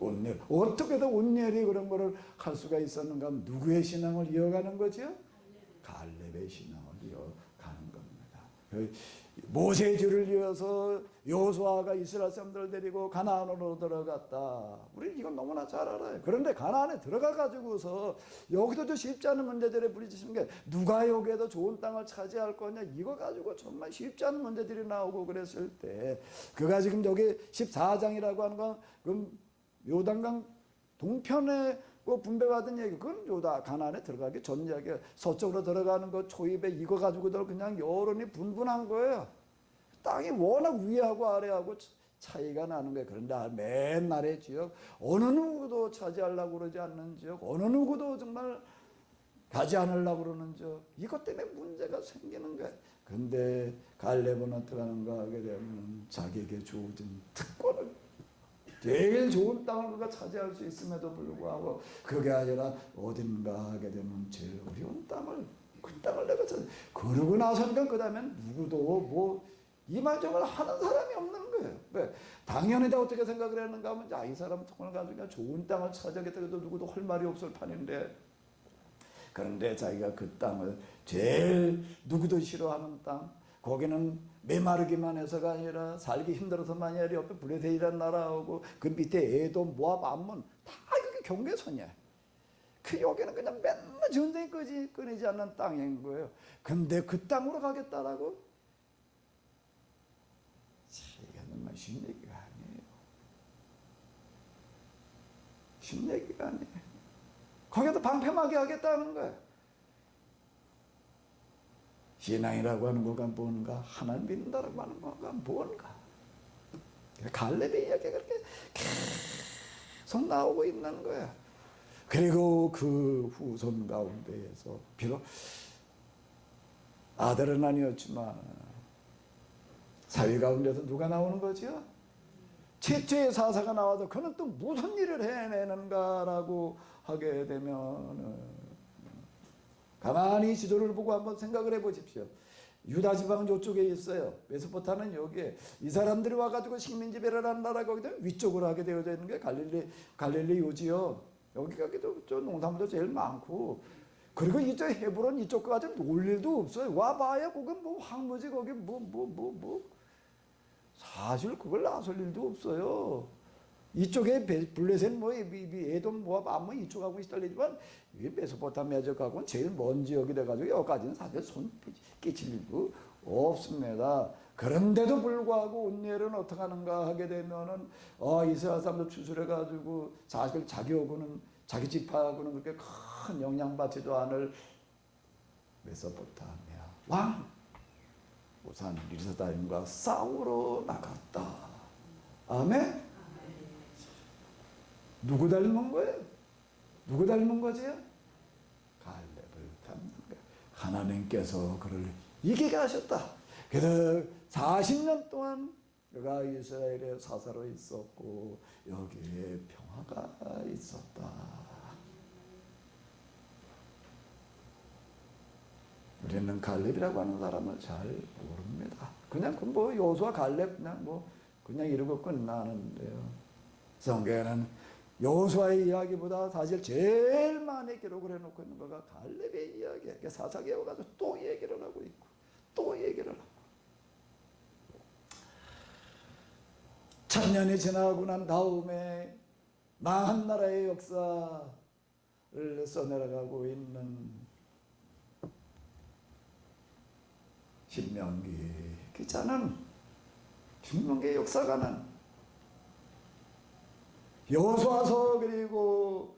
온니엘. 어떻게든 온니엘이 그런 거를 할 수가 있었는가 하면 누구의 신앙을 이어가는 거죠? 갈렙의 신앙을 이어가는 겁니다. 모세의 뒤를 이어서 여호수아가 이스라엘 사람들을 데리고 가나안으로 들어갔다. 우리 이건 너무나 잘 알아요. 그런데 가나안에 들어가 가지고서 여기서도 쉽지 않은 문제들에 부딪히는 게 누가 여기에도 좋은 땅을 차지할 거냐 이거 가지고 정말 쉽지 않은 문제들이 나오고 그랬을 때 그가 지금 여기 14장이라고 하는 건 그럼 요단강 동편에 분배받은 얘기, 그건 요다 가나안에 들어가기 전 이야기야. 서쪽으로 들어가는 거 초입에 이거 가지고도 그냥 여론이 분분한 거예요. 땅이 워낙 위하고 아래하고 차이가 나는 거예요. 그런데 맨 아래 지역, 어느 누구도 차지하려고 그러지 않는 지역, 어느 누구도 정말 가지 않으려고 그러는 지역, 이것 때문에 문제가 생기는 거예요. 근데 갈렙은 어떻게 하는가 하게 되면 자기에게 주어진 특권을 제일 좋은 땅을 그가 차지할 수 있음에도 불구하고 그게 아니라 어딘가 하게 되면 제일 어려운 땅을 그 땅을 내가 차지. 그러고 나서니까 그 다음엔 누구도 뭐 이 말정을 하는 사람이 없는 거예요. 왜? 당연히 다 어떻게 생각을 했는가 하면 이 사람 통을 가지고 그냥 좋은 땅을 차지하겠다 해도 누구도 할 말이 없을 판인데 그런데 자기가 그 땅을 제일 누구도 싫어하는 땅 거기는 메마르기만 해서가 아니라 살기 힘들어서만이 아니라 옆에 블레셋이라는 나라하고 그 밑에 에돔, 모압, 암몬 다 그게 경계선이야. 그 여기는 그냥 맨날 전쟁이 끊이지 않는 땅인 거예요. 근데 그 땅으로 가겠다라고? 이게 정말 쉬운 얘기가 아니에요. 쉬운 얘기가 아니에요. 거기도 방패막이 하겠다는 거예요. 신앙이라고 하는 거가 뭔가, 하나님 믿는다라고 하는 거가 뭔가. 갈렙의 이야기가 그렇게 계속 나오고 있는 거야. 그리고 그 후손 가운데에서 비록 아들은 아니었지만 사위 가운데서 누가 나오는 거죠? 최초의 사사가 나와도 그는 또 무슨 일을 해내는가라고 하게 되면 가만히 지도를 보고 한번 생각을 해보십시오. 유다 지방은 이쪽에 있어요. 메소포타미아는 여기에. 이 사람들이 와가지고 식민 지배를 한 나라가 거기 위쪽으로 하게 되어져 있는 게 갈릴리 요지요. 여기가 저 농산물도 제일 많고. 그리고 이쪽 헤브론 이쪽까지 놀 일도 없어요. 와봐야 거기 뭐 황무지 거기 사실 그걸 나설 일도 없어요. 이쪽에 블레셋 에돔 모압 암몬 이쪽하고 있을지만 메소포타미아 지역하고는 제일 먼 지역이 돼가지고 여기까지는 사실 손 끼칠 일도 없습니다. 그런데도 불구하고 온니엘은 어떻게 하는가 하게 되면은 이스라엘 사람들 추출해가지고 사실 자기하고는 자기 지파하고는 그렇게 큰 영향받지도 않을 메소포타미아 왕 우산 리스다임과 싸우러 나갔다. 아멘. 누구 닮은 거예요? 누구 닮은 거지요? 갈렙을 닮는 거예요. 하나님께서 그를 이기게 하셨다. 그래서 40년 동안 그가 이스라엘의 사사로 있었고 여기에 평화가 있었다. 우리는 갈렙이라고 하는 사람을 잘 모릅니다. 그냥 뭐 여호수아 갈렙 그냥 이러고 끝나는데요. 성경에는 여호수아의 이야기보다 사실 제일 많이 기록을 해놓고 있는 거가 갈렙의 이야기예요. 사사기에 가서 또 얘기를 하고 있고 또 얘기를 하고. 1000년이 지나고 난 다음에 망한 나라의 역사를 써내려가고 있는 신명기 기자는 신명기 역사가는 여호수아서 그리고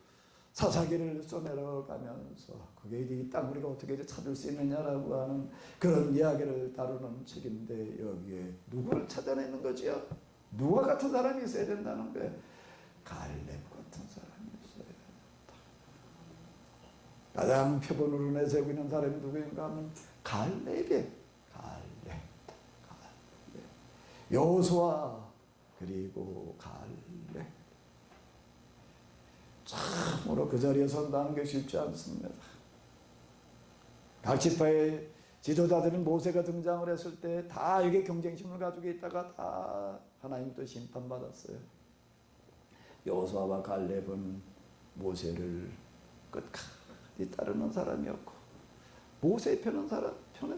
사사기를 써내려가면서 그게 이 땅 우리가 어떻게 이제 찾을 수 있느냐라고 하는 그런 이야기를 다루는 책인데 여기에 누구를 찾아내는 거지요? 누가 같은 사람이 있어야 된다는 거예요? 갈렙 같은 사람이 있어야 된다. 가장 표본으로 내세우고 있는 사람이 누구인가 하면 갈렙이에요. 갈렙. 여호수아 그리고 갈렙. 참으로 그 자리에 선다는 게 쉽지 않습니다. 각 지파의 지도자들은 모세가 등장을 했을 때 다 이게 경쟁심을 가지고 있다가 다 하나님 또 심판받았어요. 여호수아와 갈렙은 모세를 끝까지 따르는 사람이었고 모세의 편에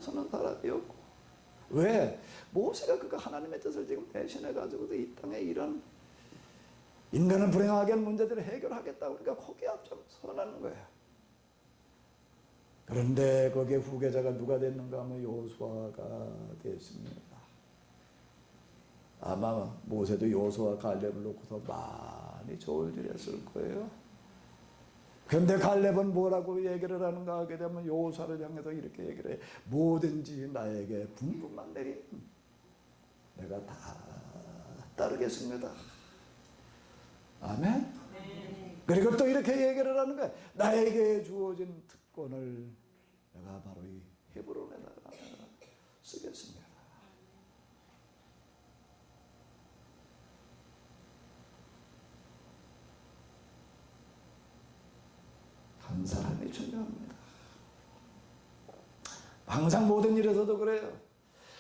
서는 사람이었고, 왜? 모세가 그가 하나님의 뜻을 지금 대신해가지고 이 땅에 이런 인간을 불행하게 하는 문제들을 해결하겠다고 우리가 거기에 앞장서는 거예요. 그런데 거기에 후계자가 누가 됐는가 하면 여호수아가 됐습니다. 아마 모세도 여호수아 갈렙을 놓고서 많이 저울질했을 거예요. 그런데 갈렙은 뭐라고 얘기를 하는가 하게 되면 여호수아를 향해서 이렇게 얘기를 해. 뭐든지 나에게 분부만 내리면 내가 다 따르겠습니다. 아멘. 그리고 또 이렇게 얘기를 하는 거야. 나에게 주어진 특권을 내가 바로 이 헤브론에다가 쓰겠습니다. 한 사람이 중요합니다. 항상 모든 일에서도 그래요.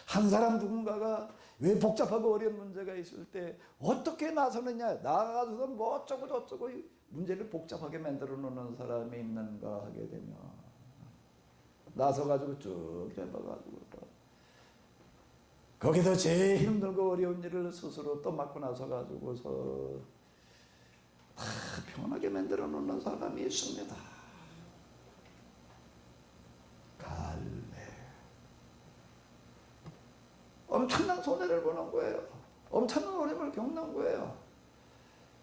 한 사람 누군가가 왜 복잡하고 어려운 문제가 있을 때 어떻게 나서느냐, 나가서 뭐 어쩌고 저쩌고 문제를 복잡하게 만들어 놓는 사람이 있는가 하게 되면 나서가지고 쭉 해봐가지고 거기서 제일 힘들고 어려운 일을 스스로 또 맡고 나서가지고서 다 편하게 만들어 놓는 사람이 있습니다. 갈렙. 엄청난 손해를 보는 거예요. 엄청난 어려움을 겪는 거예요.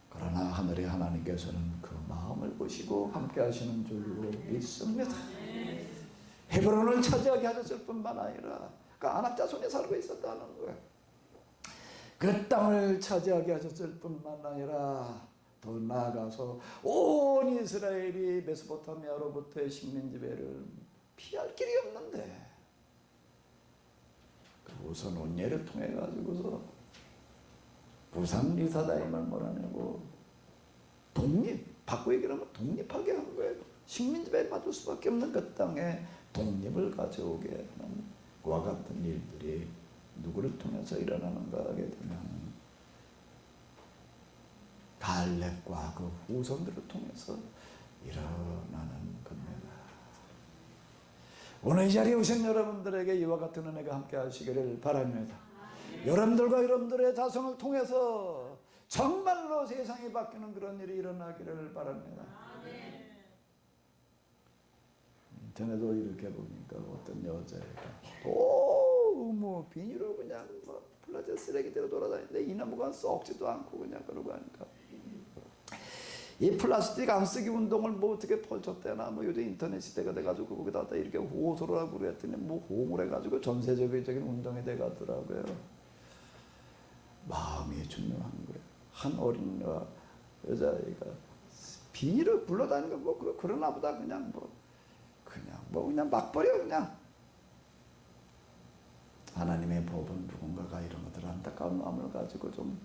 그러나 하늘의 하나님께서는 그 마음을 보시고 함께 하시는 줄로 믿습니다. 헤브론을 차지하게 하셨을 뿐만 아니라 그 아낙 자손이 살고 있었다는 거예요. 그 땅을 차지하게 하셨을 뿐만 아니라 더 나아가서 온 이스라엘이 메소포타미아로부터의 식민지배를 피할 길이 없는데 그 우선 온예를 통해 가지고서 부산 리사다임을 몰아내고 바꿔 얘기하면 독립하게 한 거예요. 식민지배에 맞을 수밖에 없는 그 땅에 독립을 가져오게 하는 그와 같은 일들이 누구를 통해서 일어나는가 하게 되면 갈렙과 그 후손들을 통해서 일어나는 겁니다. 오늘 이 자리에 오신 여러분들에게 이와 같은 은혜가 함께 하시기를 바랍니다. 여러분들과 여러분들의 자성을 통해서 정말로 세상이 바뀌는 그런 일이 일어나기를 바랍니다. 인터넷으로 이렇게 보니까 어떤 여자애가 너무 비닐로 그냥 플라스틱 쓰레기대로 돌아다니는데 이 나무가 썩지도 않고 그냥 그러고 하니까 이 플라스틱 안 쓰기 운동을 뭐 어떻게 펼쳤대나 뭐 요즘 인터넷 시대가 돼가지고 거기다 이렇게 호소를 하고 그랬더니 뭐 호응을 해가지고 전세적인 운동이 돼가더라고요. 마음이 중요한 거예요. 한 어린 여자애가 비닐을 굴러다니는 거 뭐 그러나 보다 그냥 막 버려 그냥. 하나님의 법은 누군가가 이런 것들 안타까운 마음을 가지고 좀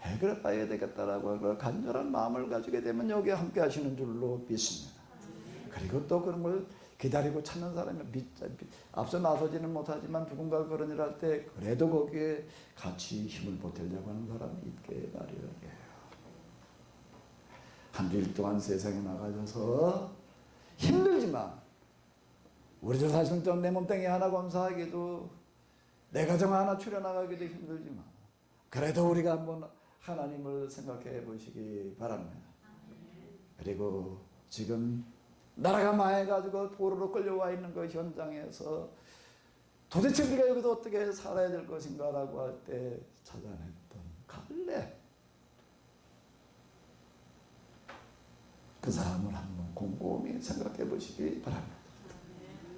해결해 봐야 되겠다라고 간절한 마음을 가지게 되면 여기에 함께 하시는 줄로 믿습니다. 그리고 또 그런 걸 기다리고 찾는 사람이 앞서 나서지는 못하지만 누군가 그런 일 할 때 그래도 거기에 같이 힘을 보태려고 하는 사람이 있게 마련이에요. 한 주일 동안 세상에 나가셔서 힘들지만 우리들 사실 내 몸뚱이 하나 검사하기도 내 가정 하나 추려나가기도 힘들지만 그래도 우리가 한번 하나님을 생각해 보시기 바랍니다. 그리고 지금 나라가 망해가지고 포로로 끌려와 있는 그 현장에서 도대체 우리가 여기서 어떻게 살아야 될 것인가 라고 할 때 찾아냈던 갈렙, 그 사람을 한번 곰곰이 생각해 보시기 바랍니다.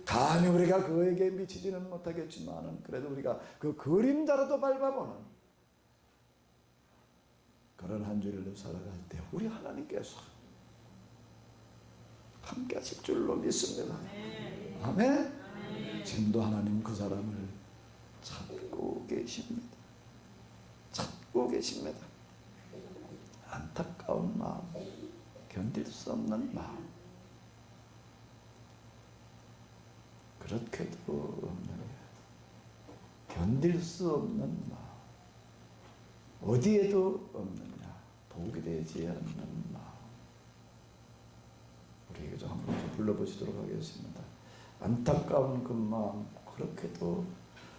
감히 우리가 그에게 미치지는 못하겠지만 그래도 우리가 그 그림자라도 밟아보는 그런 한 주일을 살아갈 때 우리 하나님께서 함께 하실 줄로 믿습니다. 아멘. 지금도 하나님 그 사람을 찾고 계십니다. 찾고 계십니다. 안타까운 마음, 견딜 수 없는 마음, 그렇게도 없는, 견딜 수 없는 마음, 어디에도 없느냐, 도움이 되지 않는 마음. 우리에게 좀 한번 불러보시도록 하겠습니다. 안타까운 그 마음, 그렇게도